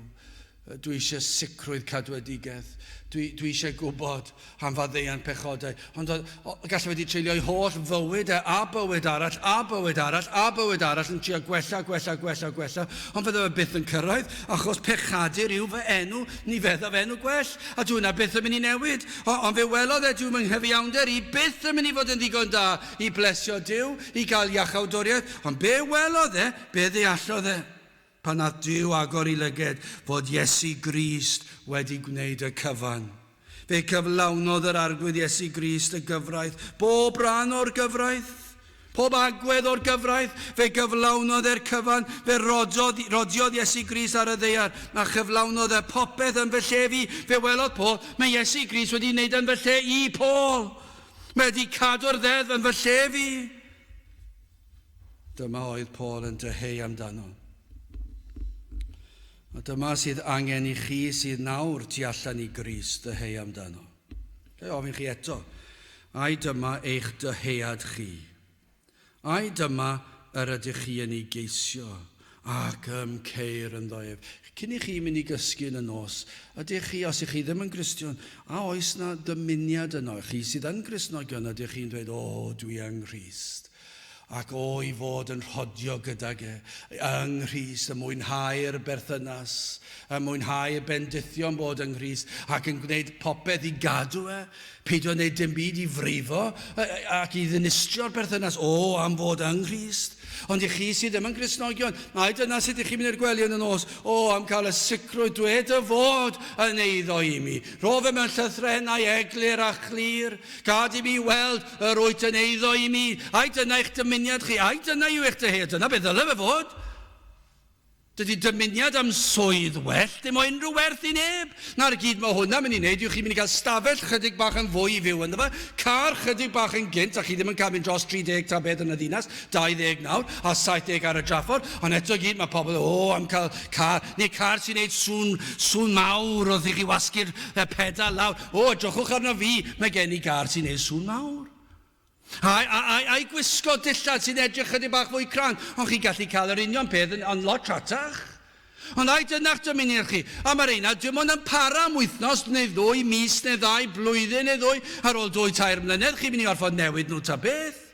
Dwi eisiau sicrwydd cadwedigaeth. Dwi eisiau gwybod am faddeuant pechodau. Ond gallai wedi treulio'i holl fywyd a bywyd arall, a bywyd arall, a bywyd arall yn trio gwella. Ond fydde fe byth yn cyrraedd, achos pechadur yw fy enw, ni fedda fy enw gwell. A dwi'n byth yn mynd I newid. Ond fe welodd e dwi'n nghyfiawnder I byth yn mynd I fod yn ddigon da I blesio Duw, I gael iachawdwriaeth. Ond be welodd e, be ddeallodd e. Pan nath Duw agor I lyged fod Iesu Grist wedi gwneud y cyfan. Fe cyflawnodd yr arglwydd Iesu Grist y gyfraith, bob rhan o'r gyfraith, pob agwedd o'r gyfraith, fe gyflawnodd e'r cyfan, fe rodiodd Iesu Grist ar y ddaear, a chyflawnodd e popeth yn fy lle fi. Fe welodd Paul, mae Iesu Grist wedi wneud yn fy lle I Paul. Mae wedi cadw'r ddeddf yn fy lle fi. Dyma oedd Paul yn deheu amdano. A dyma sydd angen I chi sydd nawr tu allan I Grist deheu amdano. Gai ofyn chi eto, ai dyma eich deheuad chi? Ai dyma yr ydych chi yn ei geisio ac ceir yn ddoef? Cyn I chi mynd I gysgu yn y nos, ydych chi, os ych chi ddim yn Gristion, a oes na dymuniad yno? Chi sydd yn Gristnogion, ydych chi'n dweud, o, dwi yng Nghrist. Ac I fod yn rhodio gydag yng Nghrist, y mwynhau'r berthynas, y mwynhau y bendithio bod yng Nghrist, ac yn gwneud popeth I gadw peidio wneud dim byd I frifo, ac I ddinistio'r berthynas, am fod yng Nghrist. Ond I chi sydd ddim yn Gristnogion, a dyna sut I chi mynd i'r gwely yn y nos, am cael y sicrwydd dwed y fod yn eiddo I mi. Ro fe mewn llythrennau eglur a chlir, gad I mi weld yr wyt yn eiddo I mi. Ai dyna eich dymuniad chi, ai dyna yw eich deheuad, dyna beth ddyle fe fod. Dydy dymuniad am swydd well, dim o unrhyw werth I neb. Na'r gyd mae hwnna mynd I wneud, yw chi mynd I gael stafell chydig bach yn fwy I fyw ynddo fe, car chydig bach yn gynt, a chi ddim yn cael mynd dros 30 ta beth yn y ddinas, 20 nawr, a 70 ar y draffordd, ond eto gyd mae pobl, am cael car, neu car sy'n neud sŵn mawr, oedd I chi wasgu'r pedal lawr, edrychwch arno fi, mae gen I car sy'n neud sŵn mawr. Ai gwisgo dillad sy'n edrych chydig bach fwy cran, ond chi gallu cael yr union peth yn lot ratach. Ond ai dyna'ch dymuniad chi, a mae'r eina, dim ond yn para am wythnos, neu 2 mis, neu 2 blwyddyn, neu 2, ar ôl 2-3 mlynedd, chi mynd I orfod newid nhw ta beth.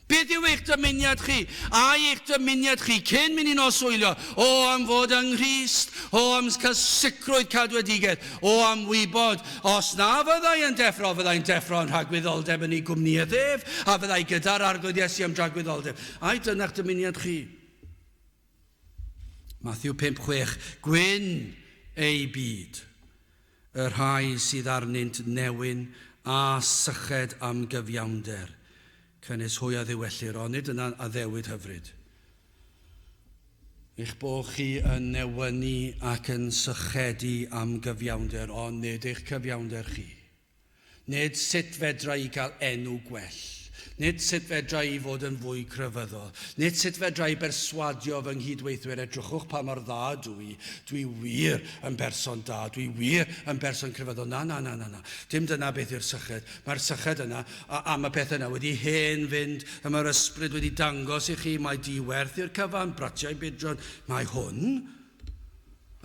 Beth yw eich dymuniad chi? Ai eich dymuniad chi cyn mynd I noswylio? Am fod yng Nghrist, am cael sicrwydd cadwedigaeth, am wybod, os na fyddai yn deffro yn rhagwyddoldeb yn ei gwmnïau ef, a fyddai gyda'r arglwydd Iesu am rhagwyddoldeb. Ai dyna'ch dymuniad chi? Mathew 5:6, gwyn ei byd, y rhai sydd arnynt newyn a syched am gyfiawnder. Cynnes hwy a ddiwellir, ond nid yna addewid hyfryd. Eich bod chi yn newynu ac yn sychedu am gyfiawnder, ond nid eich cyfiawnder chi. Nid sut fedra i gael enw gwell. Nid sut fedra i fod yn fwy crefyddol. Nid sut fedra i berswadio fy nghydweithwyr, edrychwch pa mor dda dwi. Dwi wir yn berson da. Dwi wir yn berson crefyddol. Na. Dim dyna beth yw'r syched. Mae'r syched yna, am y peth yna wedi hen fynd, a mae'r ysbryd wedi dangos i chi, mae diwerth i'r cyfan, bratiau bydron, mae hwn.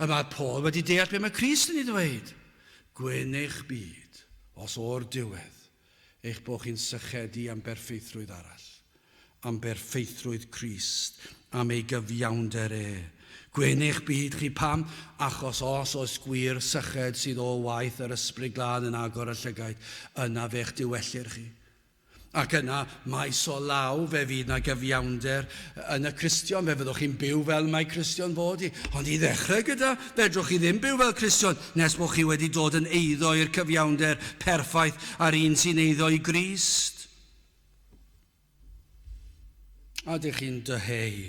A mae Paul wedi deall be mae Crist yn ei ddweud. Gwyn eich byd, os o'r diwedd, eich bod chi'n sychedu am berffeithrwydd arall, am berffeithrwydd Crist, am ei gyfiawnder e. Gwyn eich byd chi pam, achos os oes gwir syched sydd o waith yr ysbryd glân yn agor y llygaid, yna fe'ch diwellir chi. Ac yna, maes o law fe fydd na gyfiawnder yn y Cristion, fe fyddwch chi'n byw fel mae Cristion fod i. Ond i ddechrau gyda, fedrwch chi ddim byw fel Cristion, nes bod chi wedi dod yn eiddo i'r cyfiawnder perffaith a'r un sy'n eiddo i Grist. A ydych chi'n dyheu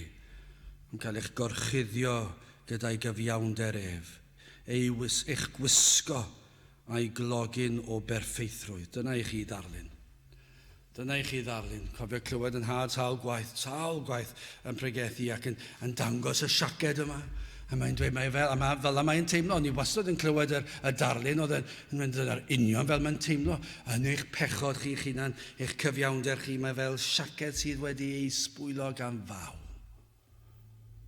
yn cael eich gorchuddio gyda'i gyfiawnder ef, eich gwisgo a'i glogin o berffeithrwydd. Dyna i chi ddarlun. Dyna i chi ddarlun. Cofio clywed yn sawl gwaith yn pregethu ac yn dangos y siaced yma. A mae'n dweud, fel mae'n teimlo, ni wastad yn clywed y darlun oedd yn mynd yn union fel mae'n teimlo. Yn eich pechod chi'ch hunan, eich cyfiawnder chi, mae fel siaced sydd wedi ei sbwylo gan faw.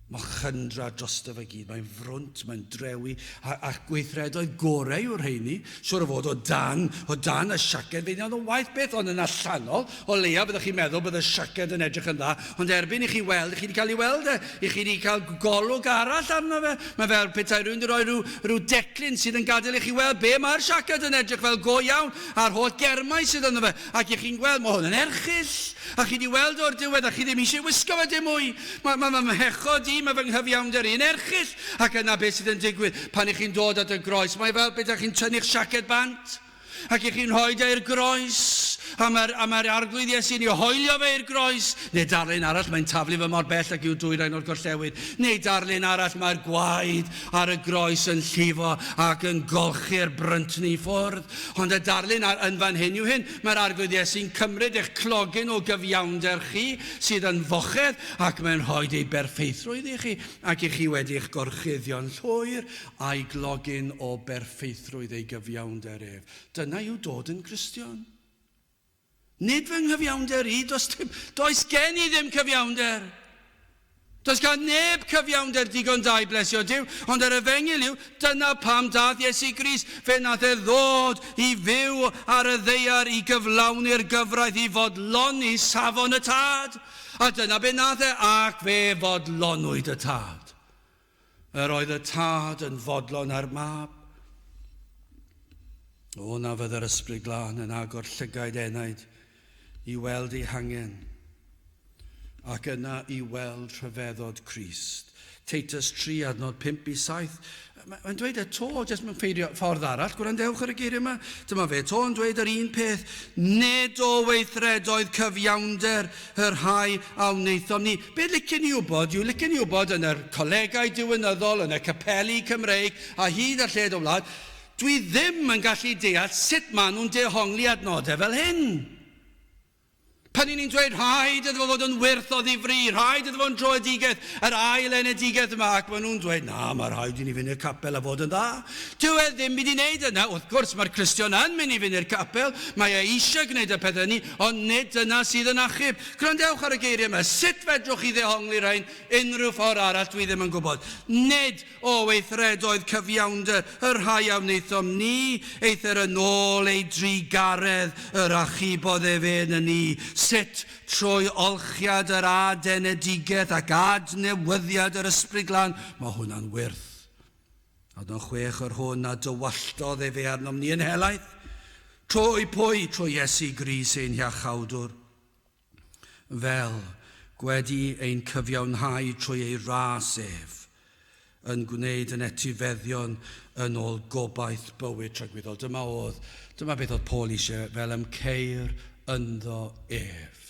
Mae chyndra drosto fe gyd, mae'n frwnt, mae'n drewi, a gweithredoedd gorau yw'r rheini, siwr o fod o dan y siaced, fe wnaeth o waith beth, ond yn allanol, o leia byddwch chi'n meddwl bydd y siaced yn edrych yn dda, ond erbyn i chi weld, i chi wedi cael ei weld i chi wedi cael golwg arall arno fe, mae fel petai rhywun wedi rhoi rhyw declyn sydd yn gadael i chi weld be mae'r siaced yn edrych fel go iawn, a'r holl germau sydd yno fe, ac i chi'n gweld, mae hwn yn erchyll, a chi wedi weld o'r diwedd, a chi ddim eisiau wisgo fe dim mwy, mae hechod i, mae fy nghyfiawnder i'n erchyll, ac yna beth sydd yn digwydd pan i chi'n dod at y groes. Mae fel beth ydych chi'n tynnu'ch siaced bant, ac i chi'n rhoid e'r groes, a mae'r arglwydd Iesu'n i hoelio fe i'r groes, neu darlun arall, mae'n taflu fe mor bell ac i'w dwyrain o'r gorllewin, neu darlun arall, mae'r gwaed ar y groes yn llifo ac yn golchi'r brynt ni ffwrdd. Ond y darlun yn fan hyn yw hyn, mae'r arglwydd Iesu'n cymryd eich clogin o gyfiawnder chi sydd yn fochedd ac mae'n rhoi ei berffeithrwydd i chi ac i chi wedi eich gorchuddio'n llwyr a'i glogin o berffeithrwydd ei gyfiawnder ef. Dyna yw dod yn Cristion. Nid fy nghyfiawnder i, does gen i ddim cyfiawnder. Does gan neb cyfiawnder digon da i blesio Duw, ond yr efengil yw, dyna pam dath Iesu Grist, fe nath e ddod i fyw ar y ddeiar i gyflawni'r gyfraith i fodloni safon y tad. A dyna be nath e, ac fe fodlonwyd y tad. Yr oedd y tad yn fodlon ar mab. O na fydd yr ysbryd glân yn agor llygaid enaid i weld ei hangen, ac yna i weld rhyfeddod Crist. Titus 3, adnod 5 i 7. Mae'n dweud eto, jyst mewn ffordd arall, gwrandewch ar y geiriau yma. Dyma fe, to yn dweud yr un peth, nid o weithredoedd cyfiawnder yr rhai a wnaethom ni. Be licen ni wybod? Licen ni wybod yn yr colegau diwynyddol, yn y capeli Cymreig, a hyd a lled o wlad, dwi ddim yn gallu deall sut maen nhw'n dehongli adnodau fel hyn. Pan ni'n dweud rhaid iddo fod yn wyrth o ddifri, rhaid iddo fod yn droedigedd, yr ail enedigedd yma, ac maen nhw'n dweud, na, mae rhaid i ni fynd i'r capel a fod yn dda. Dyw e ddim mynd i wneud yna. Wrth gwrs, mae'r Cristion yn mynd i fynd i'r capel, mae e eisiau gwneud y pethau ni, ond nid yna sydd yn achub. Gwrandewch ar y geiriau yma, sut fedrwch chi ddehongli rhain unrhyw ffordd arall dwi ddim yn gwybod. Nid o weithredoedd cyfiawnder, yr rhai a wnaethom ni, eithir yn ôl ei drigaredd, yr achubodd e fe yn ni, sut trwy olchiad yr adenedigaeth ac adnewyddiad yr ysbryd glân, mae hwnna'n wyrth. Adnod 6 o'r hwn a dywalltodd e fe arnom ni yn helaeth. Trwy pwy? Trwy Iesu Grist ein hiachawdwr. Fel gwedi ein cyfiawnhau trwy ei ras ef, yn gwneud yn etifeddion yn ôl gobaith bywyd tragweddol. Dyma beth oedd Paul eisiau fel ymceir ynddo ef.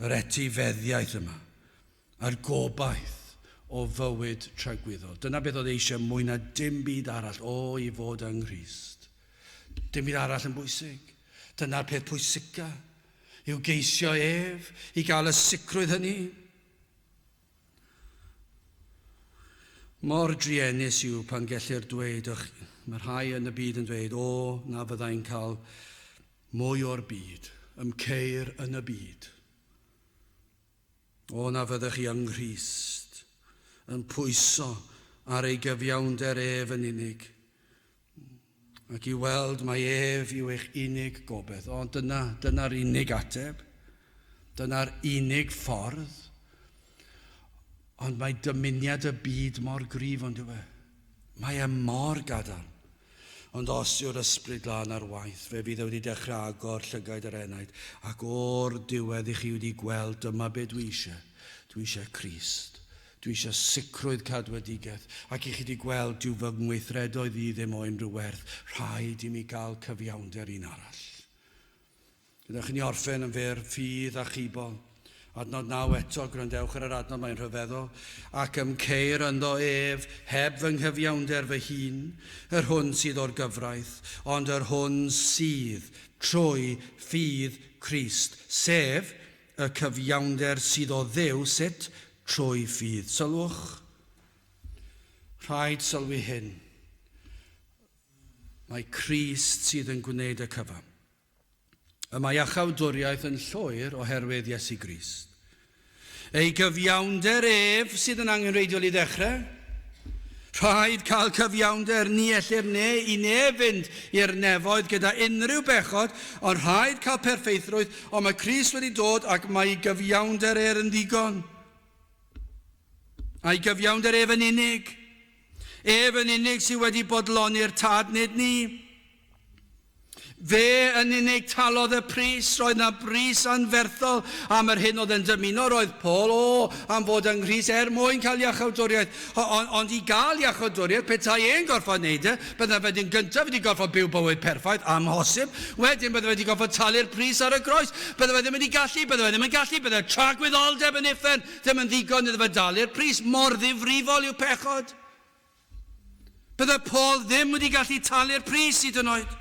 Yr etifeddiaeth yma, a'r gobaith o fywyd tragweddol. Dyna beth oedd eisiau mwy na dim byd arall i fod yng Nghrist. Dim byd arall yn bwysig. Dyna'r peth pwysica. I'w geisio ef, i gael y sicrwydd hynny. Mor driennus yw pan gellir dweud, mae rhai yn y byd yn dweud, na fyddai'n cael mwy o'r byd, ymceir yn y byd. Na fyddech chi yng Nghrist, yn pwyso ar ei gyfiawnder ef yn unig. Ac i weld mai ef yw eich unig gobeith. Ond dyna'r unig ateb. Dyna'r unig ffordd. Ond mae dymuniad y byd mor gryf ond yw e. Mae mor gadarn. Ond os yw'r ysbryd lan ar waith, fe fydd wedi dechrau agor llygaid yr enaid, ac o'r diwedd i chi wedi gweld dyma be dwi eisiau. Dwi eisiau Crist. Dwi eisiau sicrwydd cadwedigaeth. Ac i chi wedi gweld dyw fy ngweithredoedd i ddim o unrhyw werth. Rhaid i mi gael cyfiawnder un arall. Gyda chi ni orffen yn fyr, ffydd a chibol. Adnod 9 eto, gwrandewch ar yr adnod, mae'n rhyfeddol. Ac ymceir ynddo ef, heb fy nghyfiawnder fy hun, yr hwn sydd o'r gyfraith, ond yr hwn sydd trwy ffydd Crist, sef y cyfiawnder sydd o Dduw, sut? Trwy ffydd. Sylwch, rhaid sylwi hyn. Mae Crist sydd yn gwneud y cyfan. Mae iachawdwriaeth yn llwyr oherwydd Iesu Grist. Ei gyfiawnder ef sydd yn angenreidiol i ddechrau. Rhaid cael cyfiawnder ni ellir i fynd i'r nefoedd gyda unrhyw bechod, ond rhaid cael perfeithrwydd, ond mae Crist wedi dod ac mae gyfiawnder yn ddigon. A'i gyfiawnder ef yn unig. Ef yn unig sydd wedi bodloni'r tad nid ni. Fe yn unig talodd y pris, roedd na bris anferthol am yr hyn oedd yn dymuno, roedd Paul am fod yng Nghrist mwyn cael iachawdwriaeth. Ond i gael iachawdwriaeth, petai e'n gorfod wneud bydde fe'n gyntaf wedi gorfod byw bywyd perffaith, amhosib. Wedyn bydde wedi gorfod talu'r pris ar y groes. Bydde fe ddim yn gallu, bydde tragwyddoldeb yn uffen, ddim yn ddigon iddo fe dalu'r pris. Mor ddifrifol yw pechod. Bydde Paul ddim wedi gallu talu'r pris hyd yn oed.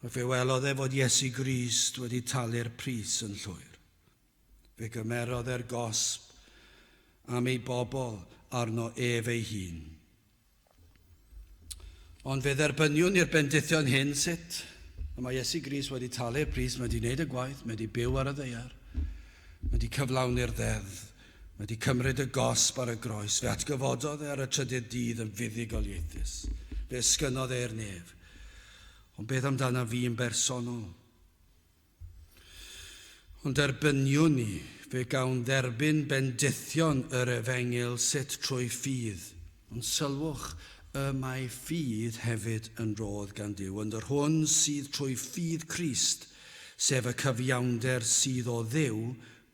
Fe welodd fod Iesu Grist wedi talu'r pris yn llwyr. Fe gymerodd gosb am ei bobl arno ef ei hun. Ond fe dderbyniwn i'r bendithion hyn sut? Mae Iesu Grist wedi talu'r pris, mae wedi gwneud y gwaith, mae wedi byw ar y ddaear, mae wedi cyflawni'r ddeddf, mae wedi cymryd y gosb ar y groes. Fe atgyfododd ar y trydydd dydd yn fuddugoliaethus. Fe ysgynodd e'r nef. Ond beth amdana fi yn bersonol? Ond derbyniwn ni fe gawn dderbyn bendithion yr efengil sut trwy ffydd. Ond sylwch, mae ffydd hefyd yn rodd gan Duw. Ond yr hwn sydd trwy ffydd Crist, sef y cyfiawnder sydd o Dduw,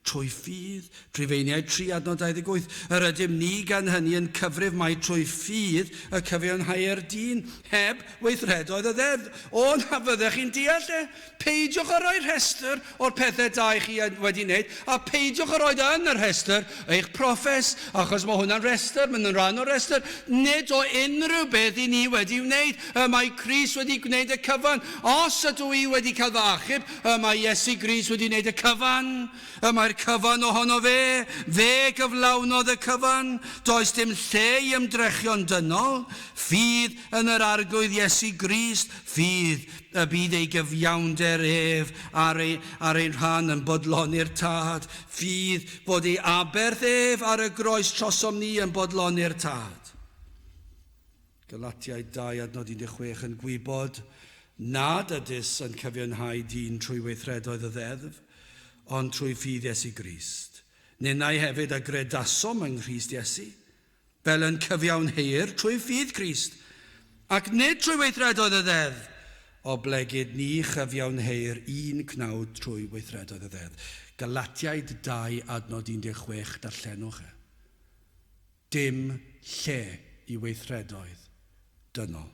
trwy ffydd. Rhufeiniaid 3:28. Yr ydym ni gan hynny yn cyfrif mai trwy ffydd y cyfiawnhau'r dyn, heb weithredoedd y ddeddf. Na fyddech chi'n deall peidiwch a roi rhestr o'r pethau da i chi wedi wneud, a peidiwch a roi yn yr rhestr eich proffes, achos mae hwnna'n rhestr, mae'n rhan o'r rhestr. Nid o unrhyw beth i ni wedi wneud. Mae Crist wedi gwneud y cyfan. Os ydw i wedi cael fy achub, mae Iesu Grist wedi gwneud y cyfan. Mae'r cyfan ohono fe gyflawnodd y cyfan. Does dim lle i ymdrechion dynol. Ffydd yn yr arglwydd Iesu Grist, ffydd y bydd ei gyfiawnder ef ar ein rhan yn bodloni'r tad. Ffydd bod ei aberth ef ar y groes trosom ni yn bodloni'r tad. Galatiaid 2:16 yn gwybod nad ydys yn cyfiawnhau dyn trwy weithredoedd y ddeddf, ond trwy ffydd Iesu Grist. Ninnau hefyd a gredasom yng Nghrist Iesu, fel yn cyfiawnhau'r trwy ffydd Crist, ac nid trwy weithredoedd y ddeddf, o blegyd ni chyfiawnhau'r un cnawd trwy weithredoedd y ddeddf. Galatiaid 2:16, darllenwch e. dim lle i weithredoedd dynol.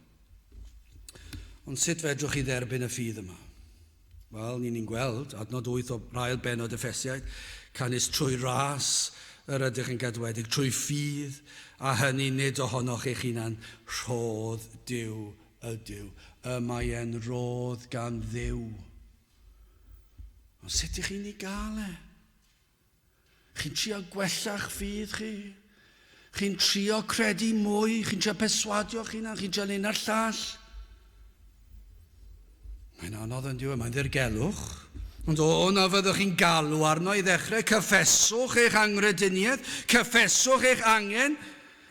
Ond sut fedrwch chi dderbyn y ffydd yma? Wel, ni'n gweld, adnod 8 o rhail benod Effesiaid, canis trwy ras yr ydych yn gadwedig, trwy ffydd, a hynny nid ohonoch eich hunan, rhodd Duw ydyw. Y mae e'n rodd gan Dduw. Ond sut ych chi'n ei gael e? Chi'n trio gwella'ch ffydd chi? Chi'n trio credu mwy? Chi'n trio perswadio'ch hunan? Chi'n trio un ar llall? Mae'n anodd yn diwedd, mae'n ddirgelwch. Ond na fyddwch chi'n galw arno i ddechrau, cyffeswch eich angrediniaeth, cyffeswch eich angen,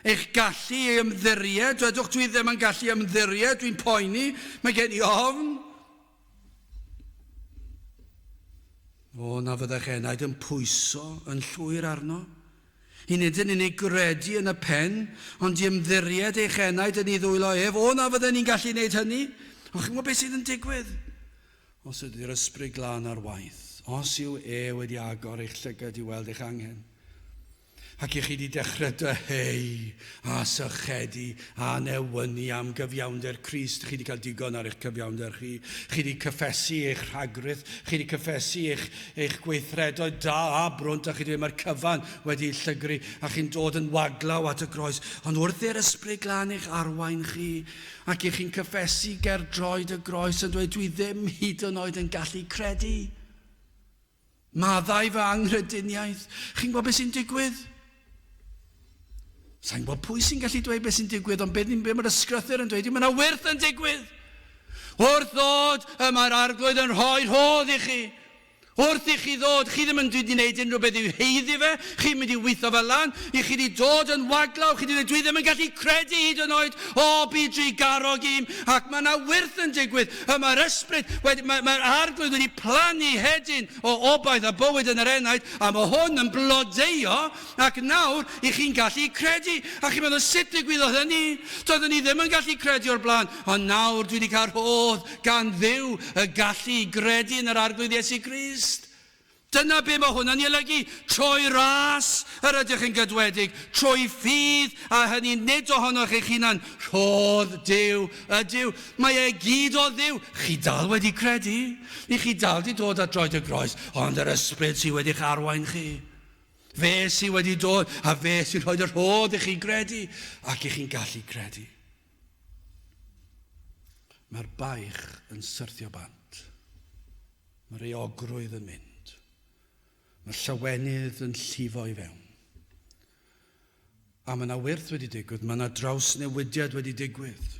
eich gallu i ymddiried. Dwedwch dwi ddim yn gallu ymddiried, dwi'n poeni, mae gen i ofn. Na fydda'ch enaid yn pwyso, yn llwyr arno. I nid yn unig gredu yn y pen, ond i ymddiried eich enaid yn ei ddwylo ef. Na fydden ni'n gallu gwneud hynny. Ond chi'n gwybod beth sydd yn digwydd? Os ydy'r ysbryd glân ar waith, os yw wedi agor eich llygad i weld eich angen, ac i chi wedi dechrau dyheu a sychedu a newynu am gyfiawnder Crist, chi wedi cael digon ar eich cyfiawnder chi wedi cyffesu eich rhagrydd, chi wedi cyffesu eich gweithredoedd da a brwnt, a chi wedi mae'r cyfan wedi llygru, a chi'n dod yn waglaw at y groes, ond wrth i'r ysbryd glân eich arwain chi, ac i chi'n cyffesu ger droed y groes yn dweud, dwi ddim hyd yn oed yn gallu credu. Maddau fy anghrydiniaeth. Chi'n gwybod beth sy'n digwydd? Sa'n gwybod pwy sy'n gallu dweud beth sy'n digwydd, ond beth mae'r ysgrythyr yn dweud, mae'n wyrth yn digwydd. Wrth ddod, mae'r arglwydd yn rhoi rhodd i chi. Wrth i chi ddod, chi ddim yn dweud i wneud unrhyw beth i'w heiddi fe, chi'n mynd i weithio fel lan, i chi wedi dod yn waglaw, chi wedi dweud, dwi ddim yn gallu credu hyd yn oed, bydri garog im, ac mae yna wyrth yn digwydd, mae'r ysbryd, mae'r arglwydd wedi plannu hedyn o obaith a bywyd yn yr enaid, a mae hwn yn blodeio, ac nawr i chi'n gallu credu, a chi'n meddwl sut digwyddodd hynny, doeddwn ni ddim yn gallu credu o'r blaen, ond nawr dwi wedi cael rhodd gan Dduw y gallu i gredu yn yr arglwydd Iesu Grist. Dyna be mae hwnna'n ei olygu, troi ras yr ydych yn gadwedig, troi ffydd, a hynny nid ohonoch eich hunan, rhodd Duw ydyw. Mae e gyd o Dduw. Chi dal wedi credu, i chi dal wedi dod at droed y groes, ond yr ysbryd sydd wedi'ch arwain chi. Fe sydd wedi dod, a fe sy'n rhoi yr rhodd i chi gredu, ac i chi'n gallu credu. Mae'r baich yn syrthio bant. Mae'r eogrwydd yn mynd. Mae'r llawenydd yn llifo i fewn. A mae yna wyrth wedi digwydd, mae yna drawsnewidiad wedi digwydd.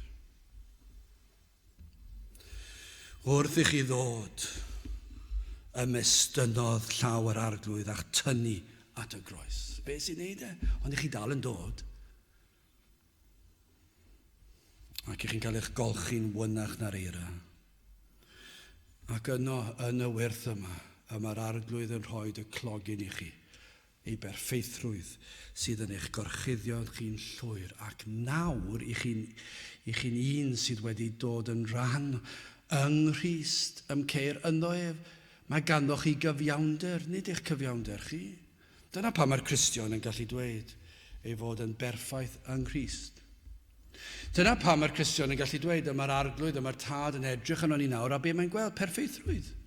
Wrth i chi ddod, ymestynnodd llaw yr arglwydd a'ch tynnu at y groes. Be sy'n neud e? Ond i chi dal yn dod. Ac i chi'n cael eich golchi'n wynach na'r eira. Ac yno, yn y wyrth yma, mae'r arglwydd yn rhoi y clogin i chi, ei berffeithrwydd sydd yn eich gorchuddio chi'n llwyr. Ac nawr, i chi'n un sydd wedi dod yn rhan yng Nghrist, ymceir yno ef, mae ganddoch chi gyfiawnder, nid eich cyfiawnder chi. Dyna pa mae'r Cristion yn gallu dweud ei fod yn berffaith yng Nghrist. Dyna pam mae'r Cristion yn gallu dweud mae'r arglwydd, mae'r tad yn edrych yn o'n i nawr, a be mae'n gweld? Perfeithrwydd.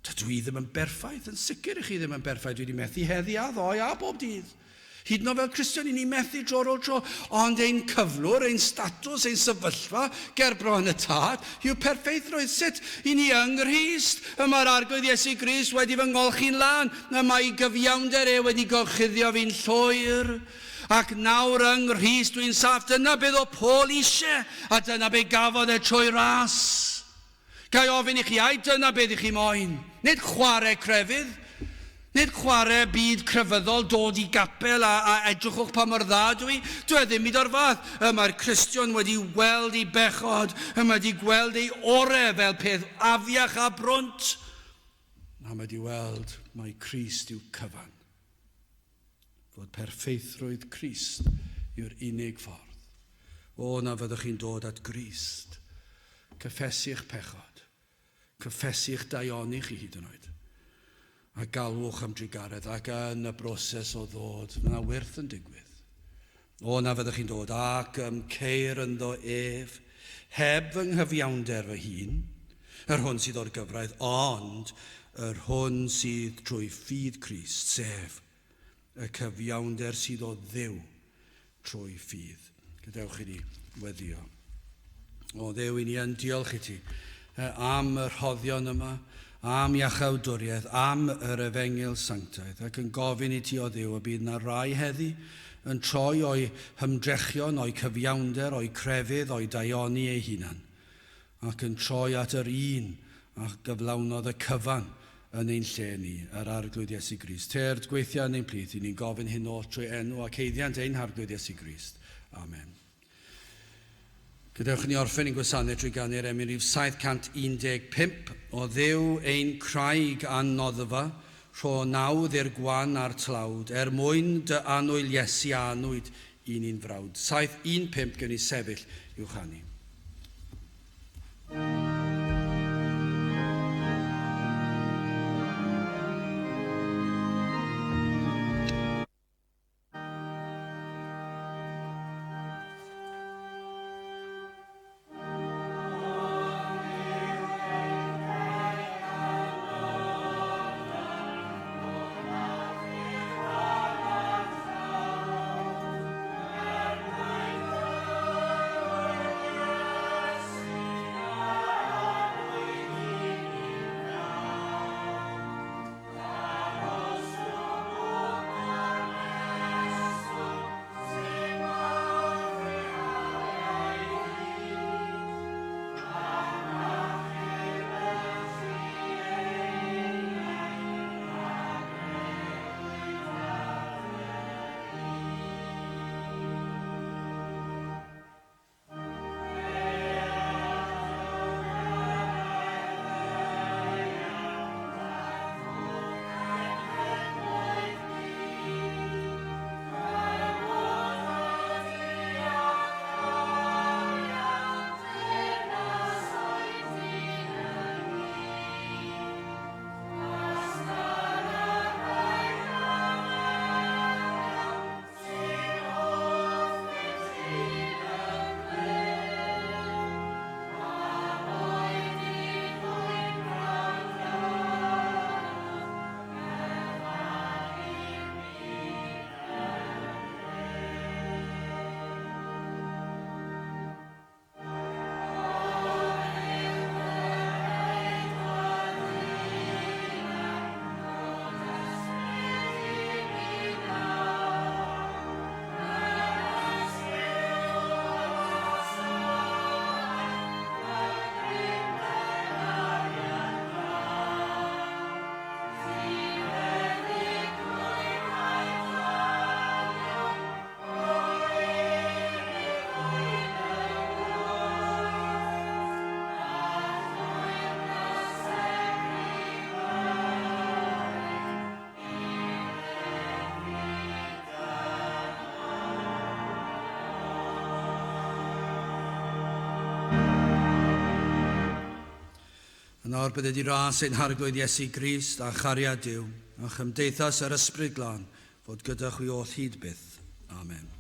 Dwi ddim yn berffaith, yn sicr i chi ddim yn berffaith. Dwi wedi methu heddi a ddoe a bob dydd. Hyd yn oed fel Cristion, ni'n methu tro ar ôl tro, ond ein cyflwr, ein statws, ein sefyllfa, ger bron y tad, yw perfeithrwydd. Sut i ni yng Nghrist, mae'r arglwydd Iesu Grist wedi fy ngolchi'n lan, mae gyfiawnder wedi gorchuddio fi'n llwyr. Ac nawr yng Nghrist dwi'n saff, dyna beth o Paul eisiau, a dyna beth gafodd e trwy ras. Gai ofyn i chi, dyna beth i chi moyn. Nid chwarae crefydd, nid chwarae byd crefyddol, dod i gapel a edrychwch pa mor dda dwi. Dwi ddim hyd o'r fath. Mae'r Cristion wedi weld ei bechod, wedi gweld ei orau fel peth afiach a brwnt. A wedi weld mae Crist yw cyfan. Fod perfeithrwydd Crist yw'r unig ffordd. Na fyddwch chi'n dod at Grist. Cyffesu eich pechod. Cyffesu eich daioni chi hyd yn oed. A galwch am drigaredd ac yn y broses o ddod. Mae yna wyrth yn digwydd. O na fyddwch chi'n dod ac ceir ynddo ef, heb fy nghyfiawnder fy hun, yr hwn sydd o'r gyfraith, ond yr hwn sydd trwy ffydd Crist, sef y cyfiawnder sydd o Dduw trwy ffydd. Gadewch i ni weddio. O Dduw, i ni yn diolch i ti am y rhoddion yma, am iachawdwriaeth, am yr efengil sanctaidd, ac yn gofyn i ti o Dduw y bydd na rai heddi yn troi o'i hymdrechion, o'i cyfiawnder, o'i crefydd, o'i daioni ei hunan, ac yn troi at yr un a gyflawnodd y cyfan yn ein lle ni, yr arglwydd Iesu Grist. Terd gweithio yn ein plith, i ni'n gofyn hyn o trwy enw ac heiddiant ein arglwydd Iesu Grist. Amen. Gadewch ni orffen i'n gwasanaeth trwy ganu'r emyn rhif 715 o Dduw ein craig anoddfa, rho nawdd i'r gwan a'r tlawd, mwyn dy anwyl Iesu a anwyd i ni'n frawd. 715 gen i sefyll i'w chanu. Yn nawr bydd wedi ras ein harglwydd Iesu Grist a chariad Duw, a chymdeithas yr ysbryd glân, fod gyda chwi o hyd byth. Amen.